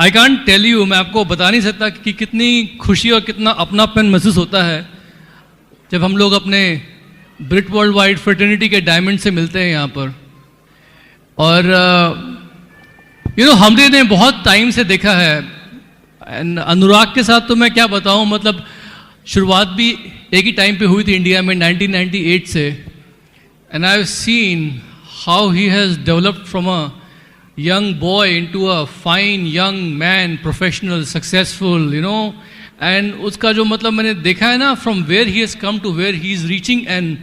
I can't tell you, मैं आपको बता नहीं सकता कि कितनी खुशी और कितना अपनापन महसूस होता है जब हम लोग अपने ब्रिट वर्ल्ड वाइड फ्रेटर्निटी के डायमंड से मिलते हैं यहाँ पर। और हमने बहुत टाइम से देखा है, एंड अनुराग के साथ तो मैं क्या बताऊँ, मतलब शुरुआत भी एक ही टाइम पे हुई थी इंडिया में 1998 से, and I have seen how he has developed from a young boy into a fine young man, professional, successful, and उसका जो मतलब मैंने देखा है ना, from where he has come to where he is reaching and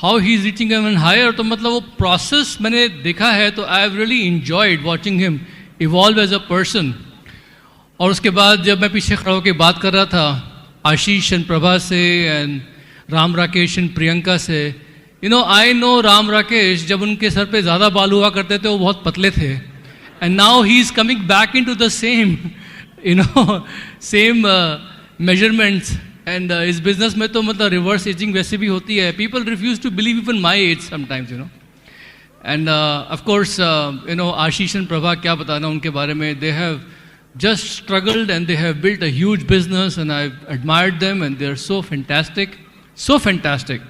how he is reaching even higher, तो मतलब वो process मैंने देखा है, तो I have really enjoyed watching him evolve as a person। और उसके बाद जब मैं पीछे खड़ा होकर बात कर रहा था आशीष एंड प्रभा से एंड राम राकेश एंड प्रियंका से, आई नो राम राकेश जब उनके सर पे ज़्यादा बाल हुआ करते थे वो बहुत पतले थे, and now he is coming back in to the same same measurements. And इस बिजनेस में तो मतलब रिवर्स एजिंग वैसे भी होती है, people refuse to believe even my age sometimes, and of course Ashish and Prabha क्या बताना उनके बारे में, they have just struggled and they have built a huge business and I've admired them and they're so fantastic, so fantastic।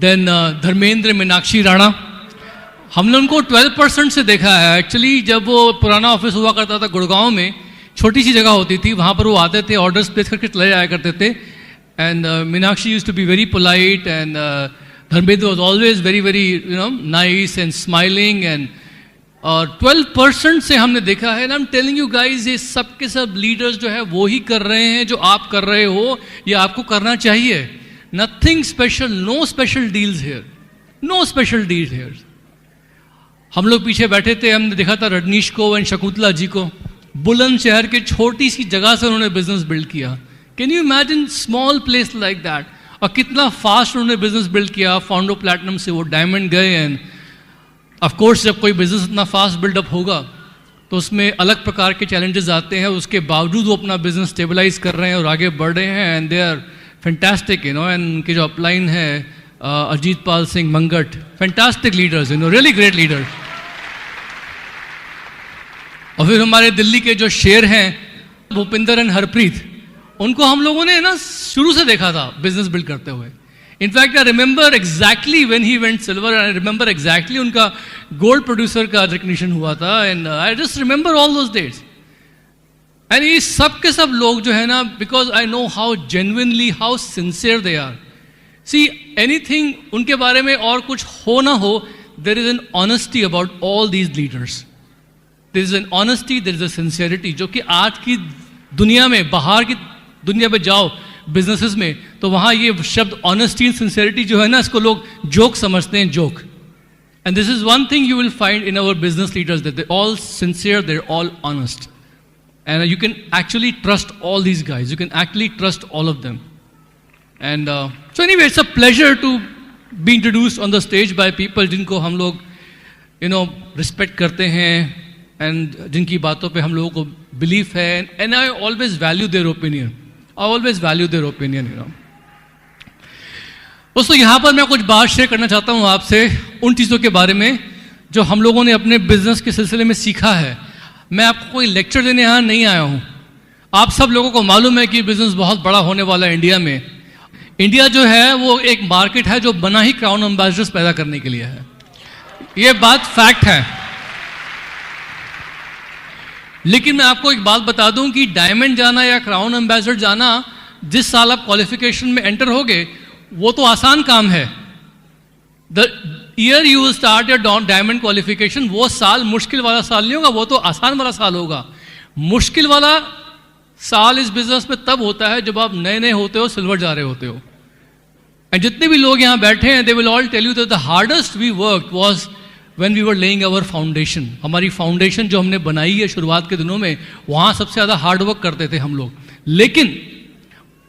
Then Dharmendra Meenakshi Rana, हमने उनको 12% से देखा है एक्चुअली। जब वो पुराना ऑफिस हुआ करता था गुड़गांव में, छोटी सी जगह होती थी, वहाँ पर वो आते थे, ऑर्डर्स प्लेस करके चले जाया करते थे, and Meenakshi used to be very polite and Dharmendra was always very very nice and smiling, and और 12% से हमने देखा है। I am telling you guys, ये सब के सब लीडर्स जो है वो ही कर रहे हैं जो आप कर रहे हो, ये आपको करना चाहिए। Nothing special, no special deals here, no special deals here. हम लोग पीछे बैठे थे, हमने देखा था रजनीश को एंड शकुंतला जी को, बुलंदशहर के छोटी सी जगह से उन्होंने बिजनेस बिल्ड किया। Can you imagine small place like that, और कितना फास्ट उन्होंने बिजनेस बिल्ड किया। फाउंडो प्लैटिनम से वो डायमंड गए, एंड ऑफ कोर्स जब कोई बिजनेस इतना फास्ट बिल्डअप होगा तो उसमें अलग प्रकार के चैलेंजेस आते हैं, उसके बावजूद वो अपना बिजनेस स्टेबलाइज कर रहे हैं और आगे बढ़ रहे हैं, and they are fantastic, and उनके जो अपलाइन है Ajit Pal Singh Mangat, fantastic leaders, really great leaders. और फिर हमारे दिल्ली के जो शेर हैं भूपिंदर एंड हरप्रीत, उनको हम लोगों ने शुरू से देखा था बिजनेस बिल्ड करते हुए। In fact, I remember exactly when he went silver, and I remember exactly उनका गोल्ड प्रोड्यूसर का रिकग्निशन हुआ था, and I just remember all those days। And ये सब के सब लोग जो है ना, because I know how genuinely, how sincere they are। See, anything उनके बारे में और कुछ हो ना हो, there is an honesty about all these leaders। There is an honesty, there is a sincerity, जो कि आज की दुनिया में, बाहर की दुनिया में जाओ बिजनेसेस में, तो वहाँ ये शब्द ऑनेस्टी एंड सिंसेरिटी जो है ना, इसको लोग जोक समझते हैं, joke. And this is one thing you will find in our business leaders, that they all sincere, they are all honest, and you can actually trust all these guys, you can actually trust all of them. And so anyway, it's a pleasure to be introduced on the stage by people जिनको हम लोग respect करते हैं, and जिनकी बातों पे हम लोगों को बिलीफ है, and I always value their opinion, I always value their opinion, दोस्तों यहाँ पर मैं कुछ बात शेयर करना चाहता हूँ आपसे उन चीज़ों के बारे में जो हम लोगों ने अपने बिजनेस के सिलसिले में सीखा है। मैं आपको कोई लेक्चर देने यहाँ नहीं आया हूँ। आप सब लोगों को मालूम है कि बिजनेस बहुत बड़ा होने वाला है इंडिया में। इंडिया जो है वो एक मार्केट है जो बना ही क्राउन एम्बेसडर्स पैदा करने के लिए है, ये बात फैक्ट है। लेकिन मैं आपको एक बात बता दूं कि डायमंड जाना या क्राउन एम्बेसडर जाना, जिस साल आप क्वालिफिकेशन में एंटर होगे वो तो आसान काम है। The year you start your diamond qualification, वो साल मुश्किल वाला साल नहीं होगा, वो तो आसान वाला साल होगा। मुश्किल वाला साल इस बिजनेस में तब होता है जब आप नए नए होते हो, सिल्वर जा रहे होते हो। एंड जितने भी लोग यहाँ बैठे हैं, they will all tell you that the hardest we work was when we were laying our foundation। हमारी फाउंडेशन जो हमने बनाई है शुरुआत के दिनों में, वहाँ सबसे ज़्यादा हार्ड वर्क करते थे हम लोग। लेकिन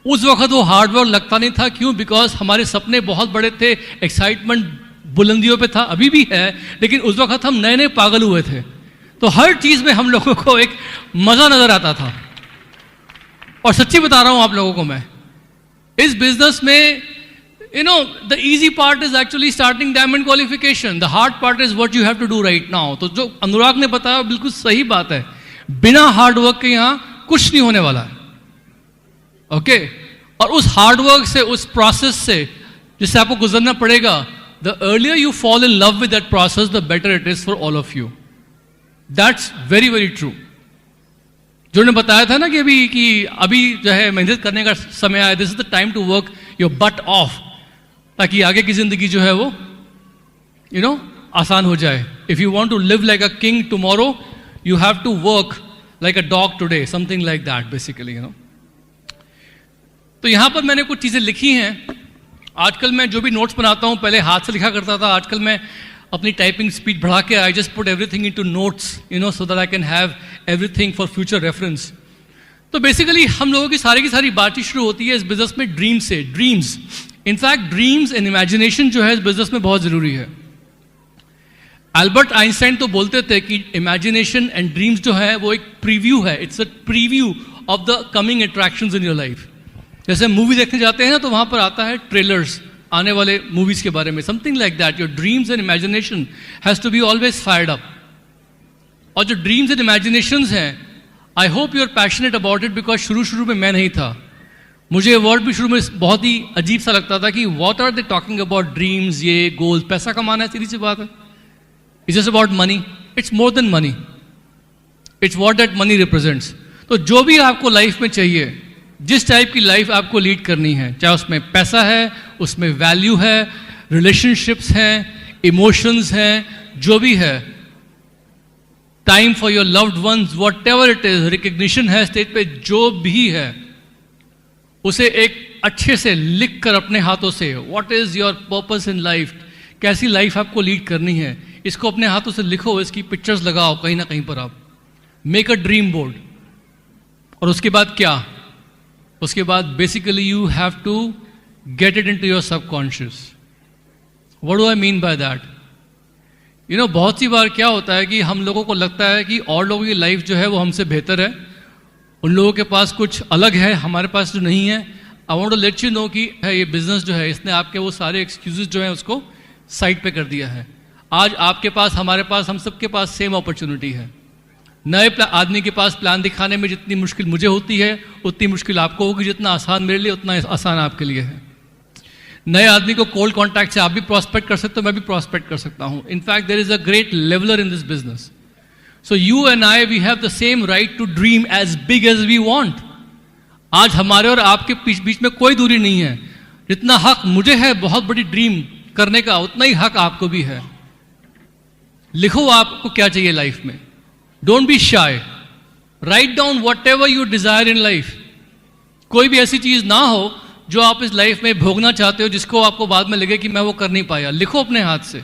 उस वक्त वो हार्ड वर्क लगता नहीं था, क्यों? बिकॉज हमारे सपने बहुत बड़े थे, एक्साइटमेंट बुलंदियों पे था, अभी भी है, लेकिन उस वक्त हम नए नए पागल हुए थे, तो हर चीज़ में हम लोगों को एक मज़ा नज़र आता था। और सच्ची बता रहा हूँ आप लोगों को मैं, इस बिजनेस में the easy part is actually starting diamond qualification. The hard part is what you have to do right now. तो जो अनुराग ने बताया बिल्कुल सही बात है। बिना हार्ड वर्क के यहां कुछ नहीं होने वाला है. ओके और उस हार्ड वर्क से, उस प्रोसेस से जिससे आपको गुजरना पड़ेगा, the earlier you fall in love with that process the better it is for all of you. That's very very true. जो ने बताया था ना कि अभी जो है मेहनत करने का समय आया, this is the time to work your butt off, ताकि आगे की जिंदगी जो है वो आसान हो जाए. If you want to live like a king tomorrow, you have to work like a dog today, something like that basically. तो यहां पर मैंने कुछ चीजें लिखी हैं. आजकल मैं जो भी नोट्स बनाता हूं, पहले हाथ से लिखा करता था, आजकल मैं अपनी टाइपिंग स्पीड बढ़ा के I just put everything into notes, so that I can have everything for future reference. तो बेसिकली हम लोगों की सारी बातचीत शुरू होती है इस बिजनेस में ड्रीम से. Dreams, in fact dreams and imagination जो है इस बिजनेस में बहुत जरूरी है. एल्बर्ट आइंस्टाइन तो बोलते थे कि इमेजिनेशन एंड ड्रीम्स जो है वो एक प्रीव्यू है, it's a preview of the coming attractions in your life. जैसे मूवी देखने जाते हैं ना, तो वहां पर आता है ट्रेलर्स आने वाले मूवीज के बारे में, something like that. Your dreams and imagination has to be always fired up. और जो ड्रीम्स एंड इमेजिनेशंस हैं, I hope you are passionate about it, because शुरू में मैं नहीं था. मुझे वर्ड भी शुरू में बहुत ही अजीब सा लगता था कि what are they talking about dreams, ये गोल्स, पैसा कमाना है, सीधी सी बात है. It's just about money. It's more than money, it's what that money represents. तो जो भी आपको लाइफ में चाहिए, जिस टाइप की लाइफ आपको लीड करनी है, चाहे उसमें पैसा है, उसमें वैल्यू है, रिलेशनशिप्स हैं, इमोशंस हैं, जो भी है, time for your loved ones, what ever it is, recognition है स्टेज पे, जो भी है, उसे एक अच्छे से लिख कर अपने हाथों से, what is your purpose in life, कैसी लाइफ आपको लीड करनी है, इसको अपने हाथों से लिखो, इसकी पिक्चर्स लगाओ कहीं ना कहीं पर. आप मेक अ ड्रीम बोर्ड. और उसके बाद क्या? उसके बाद basically you have to get it into your subconscious. What do I mean by that? बहुत सी बार क्या होता है कि हम लोगों को लगता है कि और लोगों की लाइफ जो है वो हमसे बेहतर है, उन लोगों के पास कुछ अलग है, हमारे पास जो नहीं है. I want to let you know कि ये बिजनेस जो है, इसने आपके वो सारे एक्सक्यूजेस जो है उसको साइड पे कर दिया है. आज आपके पास, हमारे पास, हम सबके पास सेम अपॉर्चुनिटी है. नए आदमी के पास प्लान दिखाने में जितनी मुश्किल मुझे होती है, उतनी मुश्किल आपको होगी. जितना आसान मेरे लिए, उतना आसान आपके लिए है. नए आदमी को कोल्ड कॉन्टैक्ट से आप भी प्रॉस्पेक्ट कर सकते हो, मैं भी प्रॉस्पेक्ट कर सकता हूं. In fact there is a great leveller in this business. So you and I, we have the same right to dream as big as we want. आज हमारे और आपके बीच में कोई दूरी नहीं है. जितना हक मुझे है बहुत बड़ी ड्रीम करने का, उतना ही हक आपको भी है. लिखो आपको क्या चाहिए लाइफ में. Don't be shy. Write down what ever you desire in life. कोई भी ऐसी चीज ना हो जो आप इस लाइफ में भोगना चाहते हो, जिसको आपको बाद में लगे कि मैं वो कर नहीं पाया. लिखो अपने हाथ से.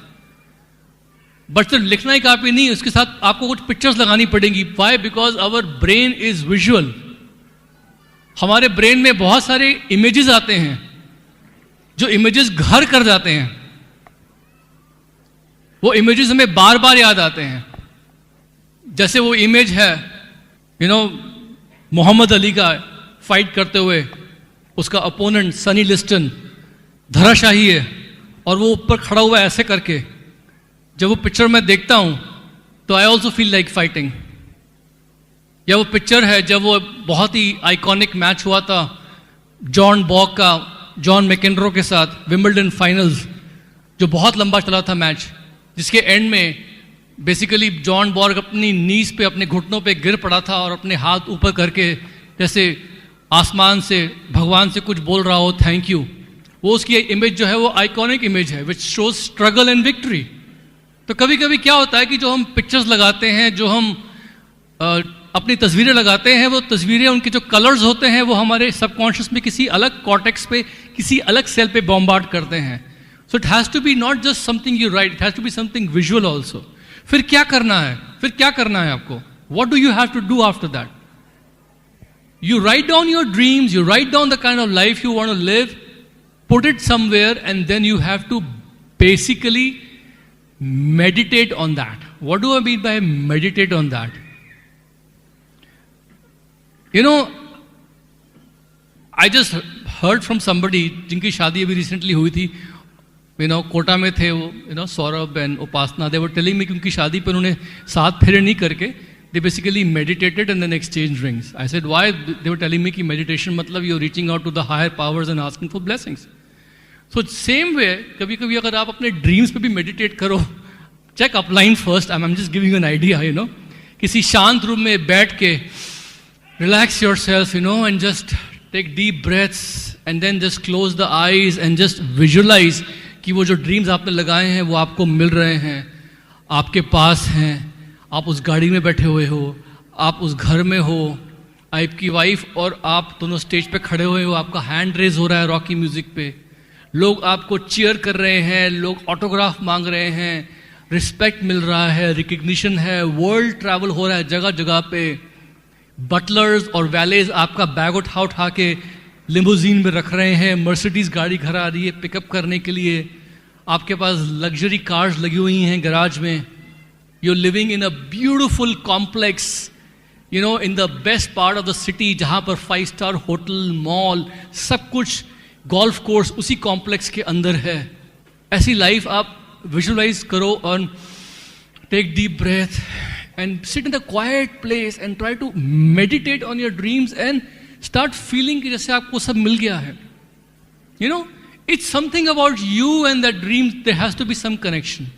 बट सिर्फ लिखना ही काफी नहीं, उसके साथ आपको कुछ पिक्चर्स लगानी पड़ेंगी. Why? Because our brain is visual. हमारे ब्रेन में बहुत सारे इमेजेस आते हैं, जो इमेजेस घर कर जाते हैं. वो इमेजेस हमें बार बार याद आते हैं. जैसे वो इमेज है मोहम्मद अली का फाइट करते हुए, उसका अपोनेंट सनी लिस्टन धराशाही है और वो ऊपर खड़ा हुआ है ऐसे करके. जब वो पिक्चर मैं देखता हूं तो I also feel like fighting. या वो पिक्चर है जब वो बहुत ही आइकॉनिक मैच हुआ था जॉन बॉग का जॉन मैकेंड्रो के साथ, विंबलडन फाइनल्स, जो बहुत लंबा चला था मैच, जिसके एंड में बेसिकली जॉन बॉर्ग अपनी नीज पे, अपने घुटनों पे गिर पड़ा था और अपने हाथ ऊपर करके जैसे आसमान से भगवान से कुछ बोल रहा हो, थैंक यू. वो उसकी इमेज जो है वो आइकॉनिक इमेज है which shows struggle and victory. तो कभी कभी क्या होता है कि जो हम पिक्चर्स लगाते हैं, जो हम अपनी तस्वीरें लगाते हैं, वो तस्वीरें, उनके जो कलर्स होते हैं वो हमारे सबकॉन्शियस में किसी अलग कॉर्टेक्स पे, किसी अलग सेल पे बॉम्बार्ड करते हैं. So it has to be not just something you write, it has to be something visual also. फिर क्या करना है? फिर क्या करना है आपको? What do you have to do after that? You write down your dreams, you write down the kind of life you want to live, put it somewhere, and then you have to basically meditate on that. What do I mean by meditate on that? I just heard from somebody जिनकी शादी अभी recently हुई थी, कोटा में थे वो, Saurabh and Upasana. They were telling me कि उनकी शादी पर उन्होंने 7 फेरे नहीं करके they basically meditated and then exchanged rings. I said, why? They were telling me कि meditation मतलब you're reaching out to the higher powers and asking for blessings. So same way, कभी कभी अगर आप अपने dreams पे भी meditate करो, check upline first. I'm just giving you an idea, you know. किसी शांत रूम में बैठ के relax yourself, you know, and just take deep breaths and then just close the eyes and just visualize कि वो जो dreams आपने लगाए हैं वो आपको मिल रहे हैं, आपके पास हैं, आप उस गाड़ी में बैठे हुए हो, आप उस घर में हो, आपकी वाइफ और आप दोनों स्टेज पे खड़े हुए हो, आपका हैंड रेज हो रहा है रॉकी म्यूजिक पे, लोग आपको चीयर कर रहे हैं, लोग ऑटोग्राफ मांग रहे हैं, रिस्पेक्ट मिल रहा है, रिकग्निशन है, वर्ल्ड ट्रैवल हो रहा है जगह जगह पे, बटलर्स और वैलेज आपका बैग उठा उठा के लिमोजीन में रख रहे हैं, मर्सिडीज गाड़ी घर आ रही है पिकअप करने के लिए, आपके पास लग्जरी कार्स लगी हुई हैं गैराज में, you're living in a beautiful complex, you know, in the best part of the city, जहाँ पर 5-star होटल, मॉल, सब कुछ, गोल्फ कोर्स उसी कॉम्प्लेक्स के अंदर है. ऐसी लाइफ आप विजुअलाइज करो और take deep breath and sit in a quiet place and try to meditate on your dreams and start feeling कि जैसे आपको सब मिल गया है. You know, it's something about you and that dream, there has to be some connection.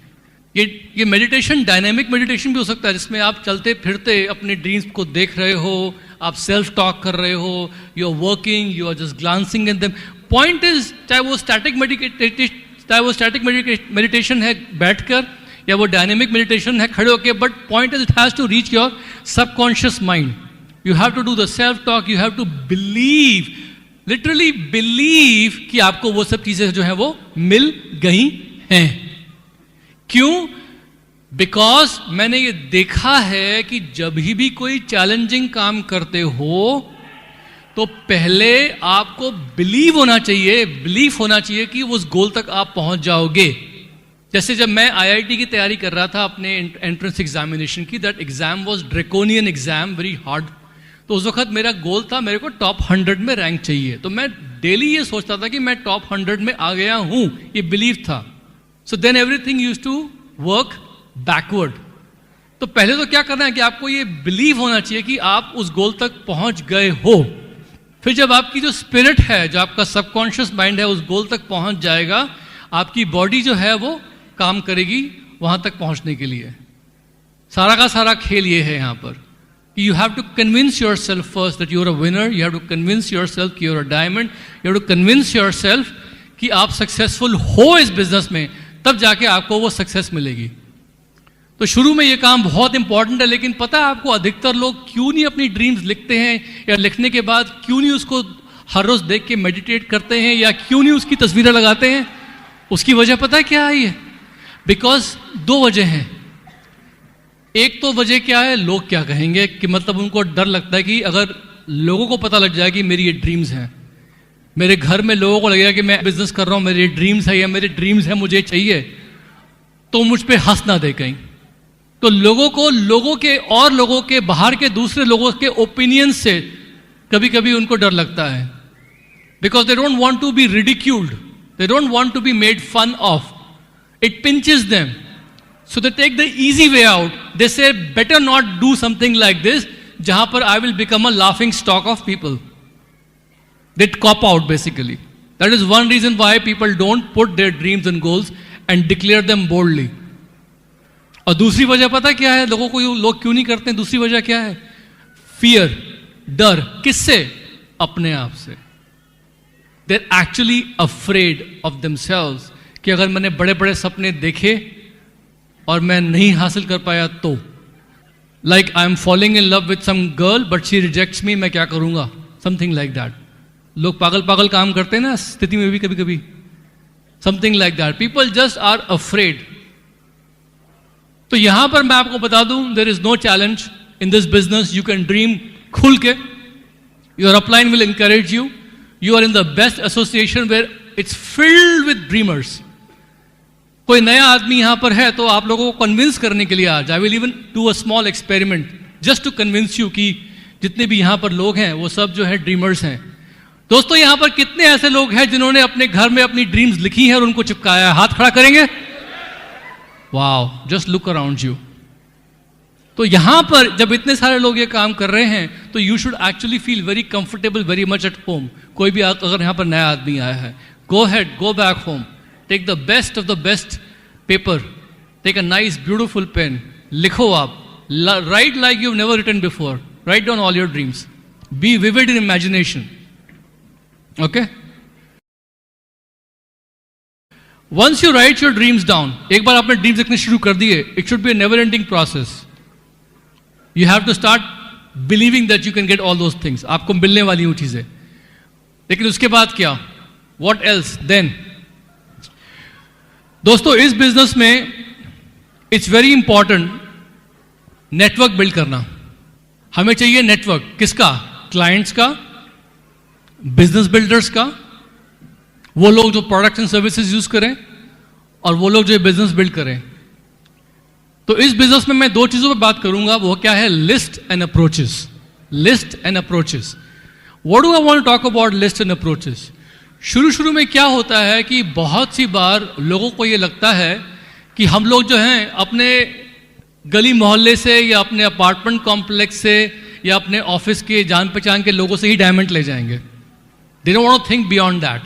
ये meditation dynamic meditation भी हो सकता है जिसमें आप चलते फिरते अपने ड्रीम्स को देख रहे हो, आप सेल्फ टॉक कर रहे हो, you are working, you are just glancing at them. Point is चाहे वो स्टैटिक मेडिटेशन है बैठकर या वो डायनेमिक मेडिटेशन है खड़े होकर, but point is it has to reach your subconscious mind. You have to do the self talk, you have to believe, literally believe कि आपको वो सब चीजें जो है वो मिल गई हैं. क्यों? बिकॉज मैंने ये देखा है कि जब भी कोई चैलेंजिंग काम करते हो तो पहले आपको बिलीव होना चाहिए कि उस गोल तक आप पहुंच जाओगे. जैसे जब मैं आईआईटी की तैयारी कर रहा था अपने एंट्रेंस एग्जामिनेशन की, that exam was draconian exam, very hard. तो उस वक्त मेरा गोल था मेरे को टॉप 100 में रैंक चाहिए. तो मैं डेली ये सोचता था कि मैं टॉप 100 में आ गया हूं, ये बिलीव था. So then everything used to work backward. तो पहले तो क्या करना है कि आपको ये बिलीव होना चाहिए कि आप उस गोल तक पहुंच गए हो. फिर जब आपकी जो स्पिरिट है, जो आपका सबकॉन्शियस माइंड है उस गोल तक पहुंच जाएगा, आपकी बॉडी जो है वो काम करेगी वहां तक पहुंचने के लिए. सारा का सारा खेल ये है यहाँ पर. You have to convince yourself first that you're a winner. You have to convince yourself कि you're a diamond. You have to convince yourself कि आप सक्सेसफुल हो इस बिजनेस में, तब जाके आपको वो सक्सेस मिलेगी. तो शुरू में ये काम बहुत इंपॉर्टेंट है, लेकिन पता है आपको अधिकतर लोग क्यों नहीं अपनी ड्रीम्स लिखते हैं, या लिखने के बाद क्यों नहीं उसको हर रोज देख के मेडिटेट करते हैं, या क्यों नहीं उसकी तस्वीरें लगाते हैं? उसकी वजह पता है क्या है? ये बिकॉज 2 वजह हैं. एक तो वजह क्या है, लोग क्या कहेंगे, कि मतलब उनको डर लगता है कि अगर लोगों को पता लग जाए कि मेरी ये ड्रीम्स हैं, मेरे घर में लोगों को लगेगा कि मैं बिजनेस कर रहा हूं, मेरे ड्रीम्स है या मेरे ड्रीम्स है मुझे चाहिए, तो मुझ पे हंस ना दे कहीं. तो लोगों के बाहर के दूसरे लोगों के ओपिनियन से कभी कभी उनको डर लगता है. Because they don't want to be ridiculed, they don't want to be made fun of. It pinches them, so they take the easy way out. They say better not do something like this, जहां पर I will become a laughing stock of people. They cop out basically. That is one reason why people don't put their dreams and goals and declare them boldly. और दूसरी वजह पता क्या है, लोग क्यों नहीं करते हैं? दूसरी वजह क्या है? Fear, डर. किससे? अपने आप से. They're actually afraid of themselves कि अगर मैंने बड़े बड़े सपने देखे और मैं नहीं हासिल कर पाया तो, like I am falling in love with some girl but she rejects me, मैं क्या करूंगा? Something like that. लोग पागल काम करते हैं ना स्थिति में भी कभी कभी. Something like that. People just are afraid. तो यहां पर मैं आपको बता दूं, there is no challenge in this business. You can dream खुल के. Your upline will encourage you. You are in the best association where it's filled with dreamers. कोई नया आदमी यहां पर है तो आप लोगों को कन्विंस करने के लिए आज I will even do a small experiment just to convince you कि जितने भी यहां पर लोग हैं वो सब जो है ड्रीमर्स हैं. दोस्तों यहां पर कितने ऐसे लोग हैं जिन्होंने अपने घर में अपनी ड्रीम्स लिखी हैं और उनको चिपकाया है? हाथ खड़ा करेंगे. Wow, just look around you. तो यहां पर जब इतने सारे लोग ये काम कर रहे हैं तो you should actually feel very comfortable, very much at home. कोई भी अगर यहां पर नया आदमी आया है, go ahead, go back home, take the best of the best paper, take a nice beautiful pen, लिखो आप, write like you never written before, write down all your dreams, be vivid in imagination. Okay, once you write your dreams down, एक बार आपने dreams लिखने शुरू कर दिए, it should be a never ending process. You have to start believing that you can get all those things. आपको मिलने वाली वो चीजें. लेकिन उसके बाद क्या? What else then? दोस्तों, इस बिजनेस में it's very important network build करना. हमें चाहिए नेटवर्क. किसका? क्लाइंट्स का, बिजनेस बिल्डर्स का, वो लोग जो प्रोडक्ट्स एंड सर्विसेज यूज करें और वो लोग जो बिजनेस बिल्ड करें. तो इस बिजनेस में मैं दो चीजों पर बात करूंगा. वो क्या है? List and approaches. List and approaches. What do I want to talk about list and approaches? शुरू में क्या होता है कि बहुत सी बार लोगों को ये लगता है कि हम लोग जो हैं अपने गली मोहल्ले से या अपने अपार्टमेंट कॉम्प्लेक्स से या अपने ऑफिस के जान पहचान के लोगों से ही डायमंड ले जाएंगे. They don't want to think beyond that.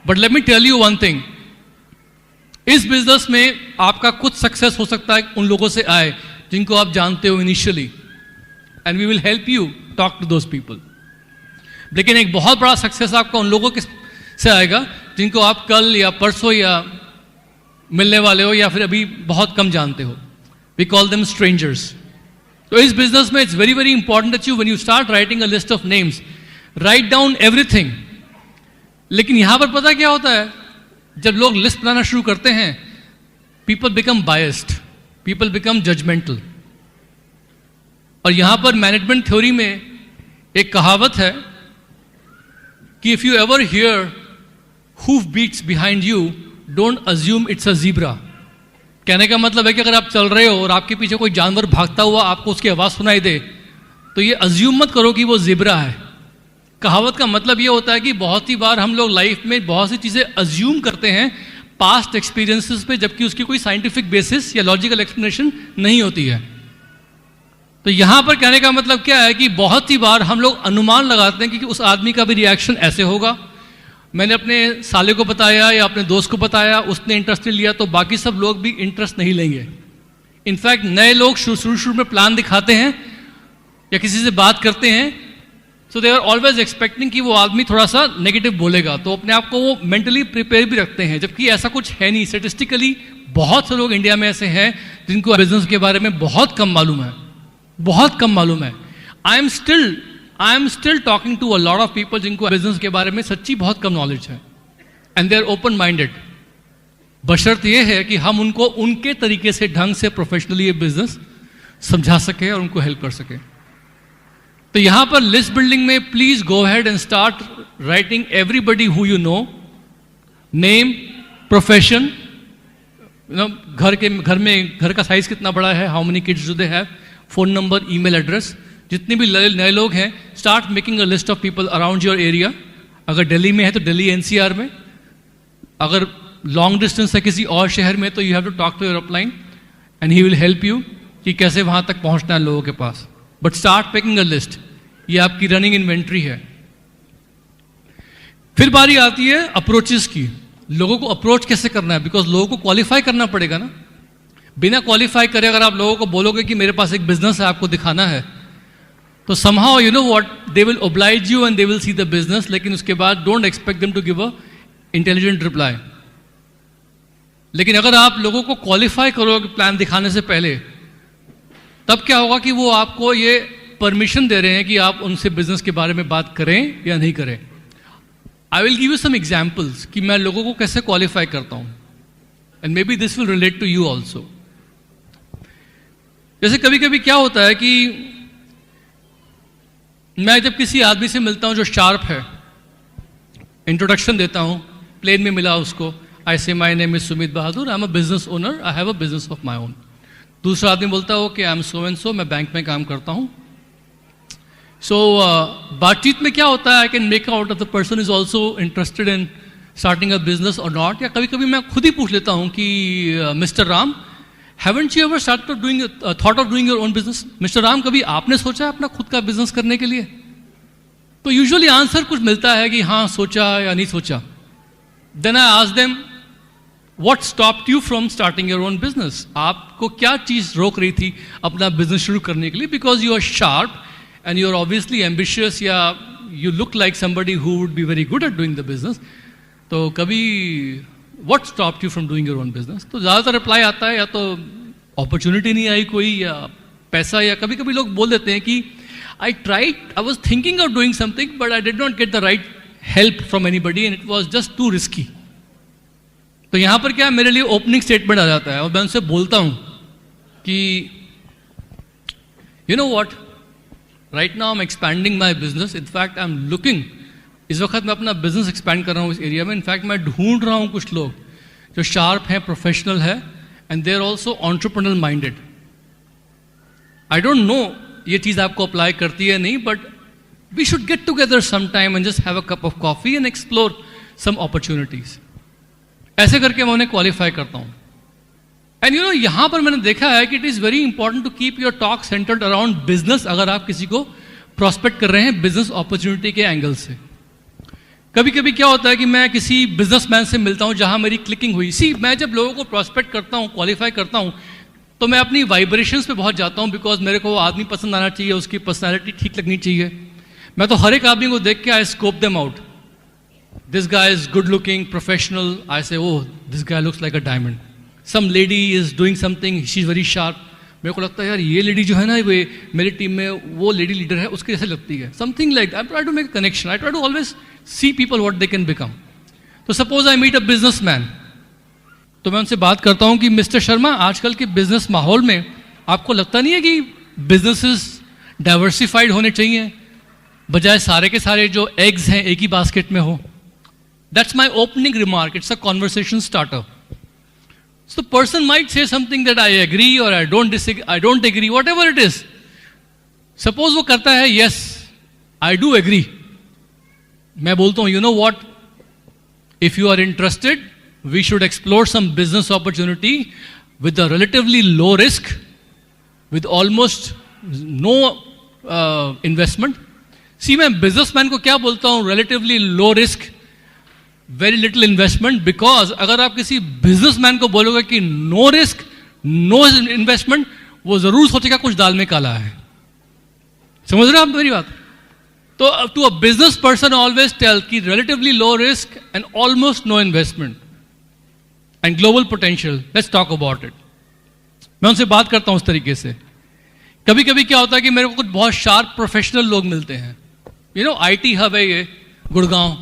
But let me tell you one thing. इस बिजनेस में आपका कुछ सक्सेस हो सकता है उन लोगों से आए जिनको आप जानते हो initially, and we will help you talk to those people. लेकिन एक बहुत बड़ा सक्सेस आपका उन लोगों के से आएगा जिनको आप कल या परसों या मिलने वाले हो या फिर अभी बहुत कम जानते हो. We call them strangers. तो इस बिजनेस में it's very very important that you when you start writing a list of names, write down everything. लेकिन यहां पर पता क्या होता है? जब लोग लिस्ट बनाना शुरू करते हैं, people become biased, people become judgemental. और यहां पर मैनेजमेंट थ्योरी में एक कहावत है कि if you ever hear hoof beats behind you, don't assume it's a zebra. कहने का मतलब है कि अगर आप चल रहे हो और आपके पीछे कोई जानवर भागता हुआ आपको उसकी आवाज सुनाई दे, तो ये अज्यूम मत करो कि वो ज़ीब्रा है. कहावत का मतलब ये होता है कि बहुत ही बार हम लोग लाइफ में बहुत सी चीजें अज्यूम करते हैं पास्ट एक्सपीरियंसेस पे, जबकि उसकी कोई साइंटिफिक बेसिस या लॉजिकल एक्सप्लेनेशन नहीं होती है. तो यहां पर कहने का मतलब क्या है कि बहुत ही बार हम लोग अनुमान लगाते हैं कि उस आदमी का भी रिएक्शन ऐसे होगा. मैंने अपने साले को बताया या अपने दोस्त को बताया, उसने इंटरेस्ट नहीं लिया, तो बाकी सब लोग भी इंटरेस्ट नहीं लेंगे. इनफैक्ट नए लोग शुरू में प्लान दिखाते हैं या किसी से बात करते हैं, सो दे आर ऑलवेज एक्सपेक्टिंग कि वो आदमी थोड़ा सा नेगेटिव बोलेगा, तो अपने आप को वो मेंटली प्रिपेयर भी रखते हैं. जबकि ऐसा कुछ है नहीं. स्टेटिस्टिकली बहुत से लोग इंडिया में ऐसे हैं जिनको बिजनेस के बारे में बहुत कम मालूम है, बहुत कम मालूम है. I am still talking to a lot of people जिनको बिजनेस के बारे में सच्ची बहुत कम नॉलेज है, and they are open minded. बशर्त ये है कि हम उनको उनके तरीके से ढंग से प्रोफेशनली ये बिजनेस समझा सके और उनको हेल्प कर सके. तो यहां पर लिस्ट बिल्डिंग में please go ahead and start writing everybody who you know, name, profession, घर का साइज कितना बड़ा है, how many kids do they have, phone number, email address. जितने भी नए लोग हैं, start making a list of people around your area. अगर दिल्ली में है तो दिल्ली एनसीआर में, अगर लॉन्ग डिस्टेंस है किसी और शहर में तो you have to talk to your upline and he will help you कि कैसे वहां तक पहुंचना है लोगों के पास. But start making a list. ये आपकी रनिंग इन्वेंट्री है. फिर बारी आती है अप्रोचेस की. लोगों को अप्रोच कैसे करना है? बिकॉज लोगों को क्वालिफाई करना पड़ेगा ना. बिना क्वालिफाई करे अगर आप लोगों को बोलोगे कि मेरे पास एक बिजनेस है, आपको दिखाना है, तो somehow you know what, they will oblige you and they will see the business, लेकिन उसके बाद don't expect them to give a intelligent reply. लेकिन अगर आप लोगों को क्वालिफाई करोगे प्लान दिखाने से पहले, तब क्या होगा कि वो आपको ये परमिशन दे रहे हैं कि आप उनसे बिजनेस के बारे में बात करें या नहीं करें. I will give you some examples कि मैं लोगों को कैसे क्वालिफाई करता हूं, and maybe this will relate to you also. जैसे कभी कभी क्या होता है कि मैं जब किसी आदमी से मिलता हूं जो शार्प है, इंट्रोडक्शन देता हूं, प्लेन में मिला उसको, आई से my name is Sumit Bahadur, I am a business owner, I have a business of my own. दूसरा आदमी बोलता हो कि I am so and so, मैं बैंक में काम करता हूं. सो बातचीत में क्या होता है, I can make out the person is also interested in starting a business और नॉट. या कभी कभी मैं खुद ही पूछ लेता हूं कि mister Ram, Haven't you ever started doing thought of doing your own business? Mister Ram, कभी आपने सोचा है अपना खुद का बिजनेस करने के लिए? तो यूजुअली आंसर कुछ मिलता है कि हाँ सोचा या नहीं सोचा. Then I ask them, what stopped you from starting your own business? आपको क्या चीज रोक रही थी अपना बिजनेस शुरू करने के लिए? Because you are sharp and you are obviously ambitious, या you look like somebody who would be very good at doing the business. तो कभी what stopped you from doing your own business? तो ज़्यादातर reply आता है या तो opportunity नहीं आई कोई, या पैसा, या कभी कभी लोग बोल देते हैं कि I was thinking of doing something but I did not get the right help from anybody and it was just too risky. तो यहाँ पर क्या मेरे लिए ओपनिंग स्टेटमेंट आ जाता है और मैं उनसे बोलता हूँ कि you know what, right now I'm expanding my business. In fact I'm looking, इस वक्त मैं अपना बिजनेस एक्सपैंड कर रहा हूँ इस एरिया में. इनफैक्ट मैं ढूंढ रहा हूँ कुछ लोग जो शार्प हैं, प्रोफेशनल है, and they are also entrepreneur minded. I don't know ये चीज़ आपको अप्लाई करती है नहीं, but we should get together some time and just have a cup of coffee and explore some opportunities. ऐसे करके मैं उन्हें क्वालिफाई करता हूँ. एंड यू नो यहाँ पर मैंने देखा है कि it is very important to keep your talk centred around business. अगर आप किसी को प्रॉस्पेक्ट कर रहे हैं बिजनेस अपॉर्चुनिटी के एंगल से. कभी कभी क्या होता है कि मैं किसी बिजनेसमैन से मिलता हूं जहां मेरी क्लिकिंग हुई. मैं जब लोगों को प्रॉस्पेक्ट करता हूं, क्वालिफाई करता हूं, तो मैं अपनी वाइब्रेशंस पे बहुत जाता हूं, बिकॉज मेरे को वो आदमी पसंद आना चाहिए, उसकी पर्सनालिटी ठीक लगनी चाहिए. मैं तो हर एक आदमी को देख के I scope them out. This guy is good looking, professional. I say oh this guy looks like a diamond. Some lady is doing something, she is very sharp. मेरे को लगता है यार ये लेडी जो है ना, वे मेरी टीम में वो लेडी लीडर है, उसके जैसे लगती है. Something like I try to make connection. I try to always see people what they can become. तो suppose I meet a businessman, तो मैं उनसे बात करता हूं कि मिस्टर शर्मा, आजकल के बिजनेस माहौल में आपको लगता नहीं है कि बिजनेसेस डाइवर्सिफाइड होने चाहिए, बजाय सारे के सारे जो एग्स हैं एक ही बास्केट में हो? That's my opening remark. It's a conversation starter. So the person might say something that I agree or I don't disagree, I don't agree, whatever it is. Suppose वो करता है yes, I do agree. मैं बोलता हूँ, you know what, if you are interested, we should explore some business opportunity with a relatively low risk, with almost no investment. See, मैं businessman को क्या बोलता हूँ, relatively low risk, very little investment, because अगर आप किसी businessman को बोलोगे कि no risk, no investment, वो जरूर सोचेगा कुछ दाल में काला है. समझ रहे हो आप मेरी बात? तो to a business person always tell कि relatively low risk and almost no investment and global potential. Let's talk about it. मैं उनसे बात करता हूं उस तरीके से. कभी कभी क्या होता है कि मेरे को कुछ बहुत शार्प प्रोफेशनल लोग मिलते हैं. यू नो आईटी हब है ये गुड़गांव,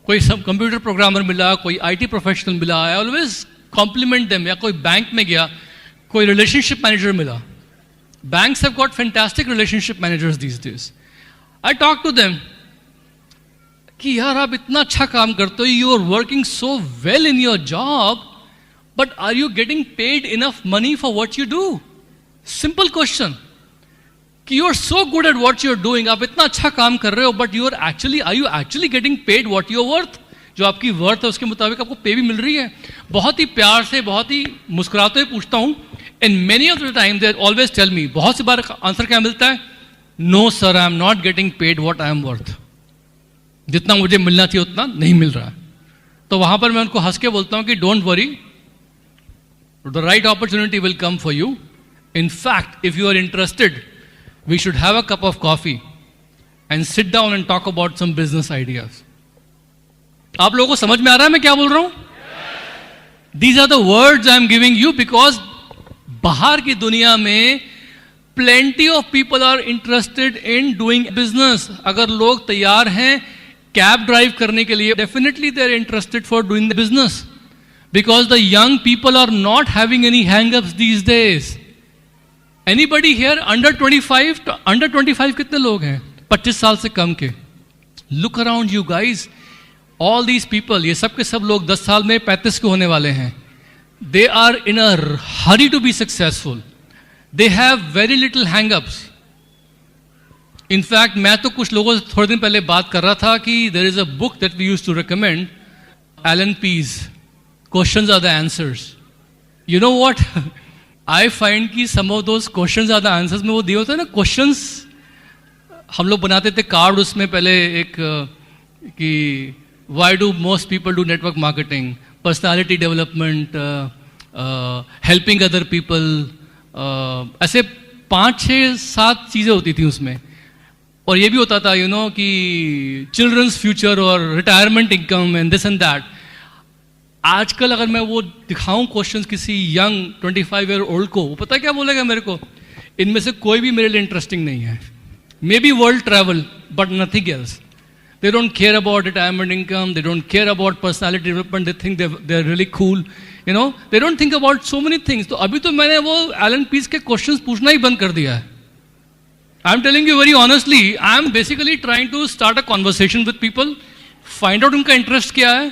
कोई सब कंप्यूटर प्रोग्रामर मिला, कोई आईटी प्रोफेशनल मिला. I always compliment them. या कोई बैंक में गया, कोई रिलेशनशिप मैनेजर मिला. Banks have got fantastic relationship managers these days. I talk to them कि यार आप इतना अच्छा काम करते हो, you are working so well in your job, but are you getting paid enough money for what you do? Simple question. कि you are so good at what you are doing, आप इतना अच्छा काम कर रहे हो, but are you actually getting paid what you are worth? जो आपकी वर्थ है उसके मुताबिक आपको पे भी मिल रही है? बहुत ही प्यार से, बहुत ही मुस्कुराते हुए पूछता हूँ. And many of the time they always tell me, बहुत सी बार आंसर क्या मिलता है? No sir, I am not getting paid what I am worth. जितना मुझे मिलना चाहिए उतना नहीं मिल रहा है. तो वहां पर मैं उनको हंस के बोलता हूं कि don't worry, the right opportunity will come for you. In fact if you are interested, we should have a cup of coffee and sit down and talk about some business ideas. आप लोगों को समझ में आ रहा है मैं क्या बोल रहा हूं? These are the words I am giving you because बाहर की दुनिया में plenty of people are interested in doing business. अगर लोग तैयार हैं कैब ड्राइव करने के लिए, definitely they are interested for doing the business, because the young people are not having any hang-ups these days. Anybody here under 25? Under 25 कितने लोग हैं 25 साल से कम के? Look around you guys. All these people, ये सब के सब लोग 10 साल में 35 के होने वाले हैं. They are in a hurry to be successful. They have very little hang-ups. In fact, मैं तो कुछ लोगों से थोड़े दिन पहले बात कर रहा था कि there is a book that we used to recommend, Alan Pease, Questions Are the Answers. You know what? I find कि some of those questions are the answers में वो दिए होते हैं ना क्वेश्चंस, हम लोग बनाते थे कार्ड उसमें पहले एक कि why do most people do network marketing, personality development, helping other people, ऐसे 5, 6, 7 चीज़ें होती थी उसमें। और ये भी होता था यू नो कि चिल्ड्रंस फ्यूचर और retirement income and this and that. आजकल अगर मैं वो दिखाऊं क्वेश्चंस किसी यंग 25 ईयर ओल्ड को, वो पता है क्या बोलेगा मेरे को? इनमें से कोई भी मेरे लिए इंटरेस्टिंग नहीं है। May be world travel but nothing else. They don't care about retirement income. They don't care about personality development. They think they're really cool. You know, they don't think about so many things. तो अभी तो मैंने वो Elon piece के questions पूछना ही बंद कर दिया है। I'm telling you very honestly, I'm basically trying to start a conversation with people, find out उनका interest क्या है,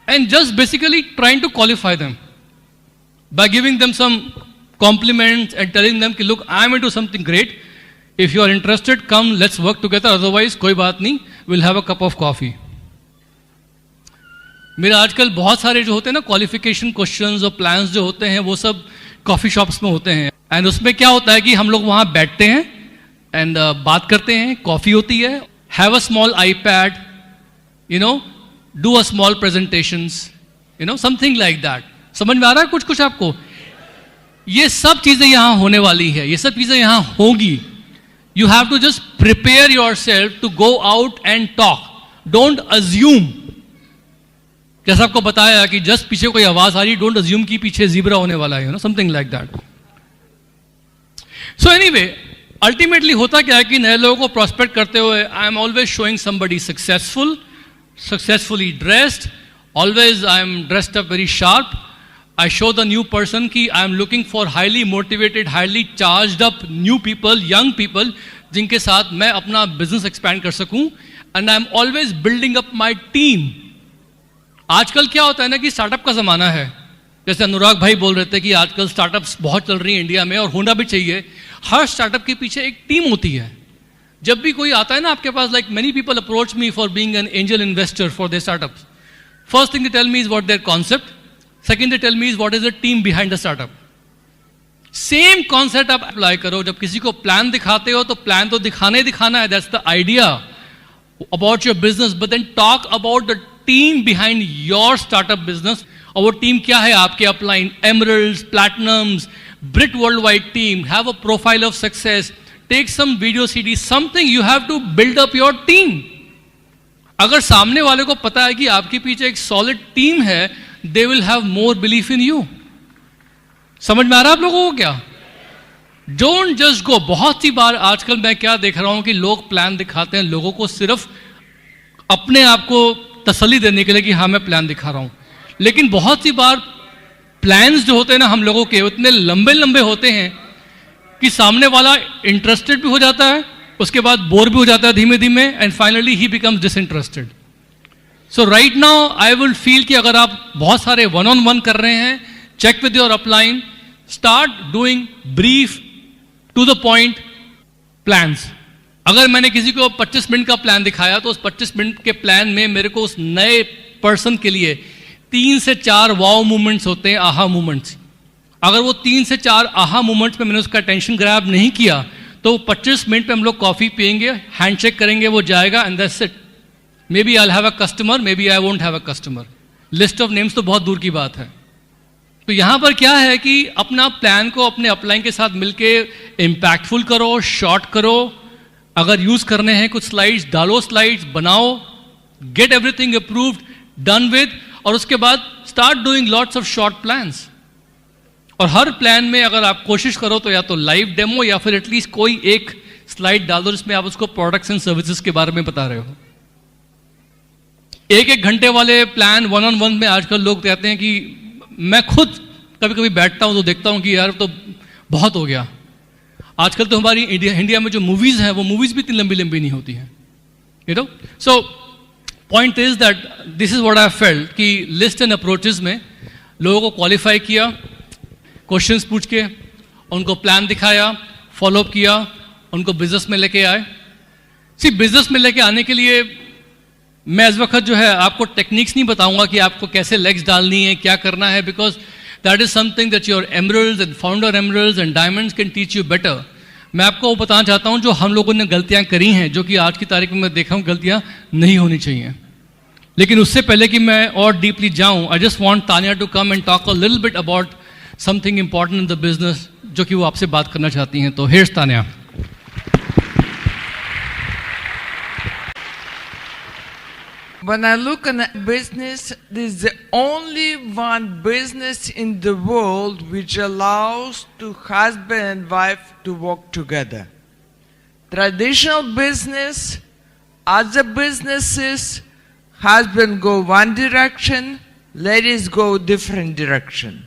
and just basically trying to qualify them by giving them some compliments and telling them कि look, I'm into something great. If you are interested, come, let's work together. Otherwise, कोई बात नहीं, we'll have a cup of coffee. मेरे आजकल बहुत सारे जो होते हैं ना क्वालिफिकेशन क्वेश्चंस और प्लान्स जो होते हैं वो सब कॉफी शॉप्स में होते हैं। एंड उसमें क्या होता है कि हम लोग वहाँ बैठते हैं एंड बात करते हैं, कॉफी होती है, have a small iPad, you know, do a small presentations, you know, something like that. समझ में आ रहा है कुछ कुछ आपको? ये सब चीज़ें यहाँ होने वाली है, ये सब चीज़ें यहाँ होंगी। You have to just prepare yourself to go out and talk. Don't assume. जैसा आपको बताया कि जस्ट पीछे कोई आवाज आ रही, डोंट assume कि पीछे जीब्रा होने वाला है, something like that. So anyway, ultimately होता क्या है कि नए लोगों को प्रोस्पेक्ट करते हुए I am always showing somebody successful, successfully dressed, always I am dressed up very sharp. I show the new person कि I am looking for highly motivated, highly charged up new people, young people, जिनके साथ मैं अपना business expand कर सकूं, and I am always building up my team. आजकल क्या होता है ना कि स्टार्टअप का ज़माना है, जैसे अनुराग भाई बोल रहे थे कि आजकल स्टार्टअप्स बहुत चल रही हैं इंडिया में और होना भी चाहिए। हर स्टार्टअप के पीछे एक टीम होती है। जब भी कोई आता है ना आपके पास, like many people approach me for being an angel investor for their startups, first thing they tell me is what their concept, second they tell me is what is the team behind the startup. Same concept आप apply करो। जब किसी को plan दिखाते हो तो plan तो दिखाना ही दिखाना है, that's the idea about your business, but then talk about the team behind your startup business. और वो टीम क्या है आपके upline, emeralds, platinums, Britt Worldwide team, have a profile of success, take some video CD, something you have to build up your team. अगर सामने वाले को पता है कि आपके पीछे एक सॉलिड टीम है, they will have more belief in you. समझ में आ रहा है आप लोगों को क्या? Don't just go. बहुत सी बार आजकल मैं क्या देख रहा हूं कि लोग प्लान दिखाते हैं लोगों को सिर्फ अपने आप को तसल्ली देने के लिए कि हाँ मैं प्लान दिखा रहा हूं, लेकिन बहुत सी बार प्लान्स जो होते हैं ना हम लोगों के उतने लंबे लंबे होते हैं कि सामने वाला इंटरेस्टेड भी हो जाता है, उसके बाद बोर भी हो जाता है धीमे धीमे, and finally he becomes disinterested. So right now I will feel कि अगर आप बहुत सारे वन ऑन वन कर रहे हैं, check with your upline, start doing brief to the point plans. अगर मैंने किसी को 25 मिनट का प्लान दिखाया तो उस 25 मिनट के प्लान में मेरे को उस नए पर्सन के लिए 3 से 4 वाव मूवमेंट्स होते हैं, आहा मूवमेंट्स। अगर वो 3 से 4 आहा मूवमेंट्स में मैंने उसका टेंशन ग्रैब नहीं किया तो 25 मिनट पे हम लोग कॉफी पियेंगे, हैंडशेक करेंगे, वो जाएगा and that's it. Maybe I have a customer, maybe I won't have a customer. List of names तो बहुत दूर की बात है। तो यहां पर क्या है कि अपना प्लान को अपने अपलाइन के साथ मिलके इंपैक्टफुल करो, शॉर्ट करो। अगर यूज करने हैं कुछ स्लाइड्स डालो, स्लाइड्स बनाओ, get everything approved, done with, और उसके बाद start doing lots of short plans. और हर प्लान में अगर आप कोशिश करो तो या तो लाइव डेमो या फिर एटलीस्ट कोई एक स्लाइड डाल दो जिसमें आप उसको प्रोडक्ट्स एंड सर्विसेज के बारे में बता रहे हो। 1-1 घंटे वाले प्लान वन ऑन वन में आजकल लोग कहते हैं कि मैं खुद कभी कभी बैठता हूं तो देखता हूं कि यार तो बहुत हो गया। आजकल तो हमारी इंडिया में जो मूवीज हैं वो मूवीज भी इतनी लंबी लंबी नहीं होती हैं, you know. So point is that this is what I felt कि लिस्ट एंड अप्रोचेस में लोगों को क्वालिफाई किया, क्वेश्चंस पूछ के उनको प्लान दिखाया, फॉलोअप किया, उनको बिजनेस में लेके आए। सिर्फ बिजनेस में लेके आने के लिए मैं इस वक्त जो है आपको टेक्निक्स नहीं बताऊंगा कि आपको कैसे लेग्स डालनी है, क्या करना है, because That is something that your emeralds and founder emeralds and diamonds can teach you better. मैं आपको वो बताना चाहता हूँ जो हम लोगों ने गलतियाँ करी हैं, जो कि आज की तारीख में मैं देखा हूँ गलतियाँ नहीं होनी चाहिए. लेकिन उससे पहले कि मैं और डीपली जाऊँ, I just want Tanya to come and talk a little bit about something important in the business, जो कि वो आपसे बात करना चाहती हैं. तो here's Tanya. When I look at business, this is the only one business in the world which allows to husband and wife to work together. Traditional business, other businesses, husband go one direction, ladies go different direction.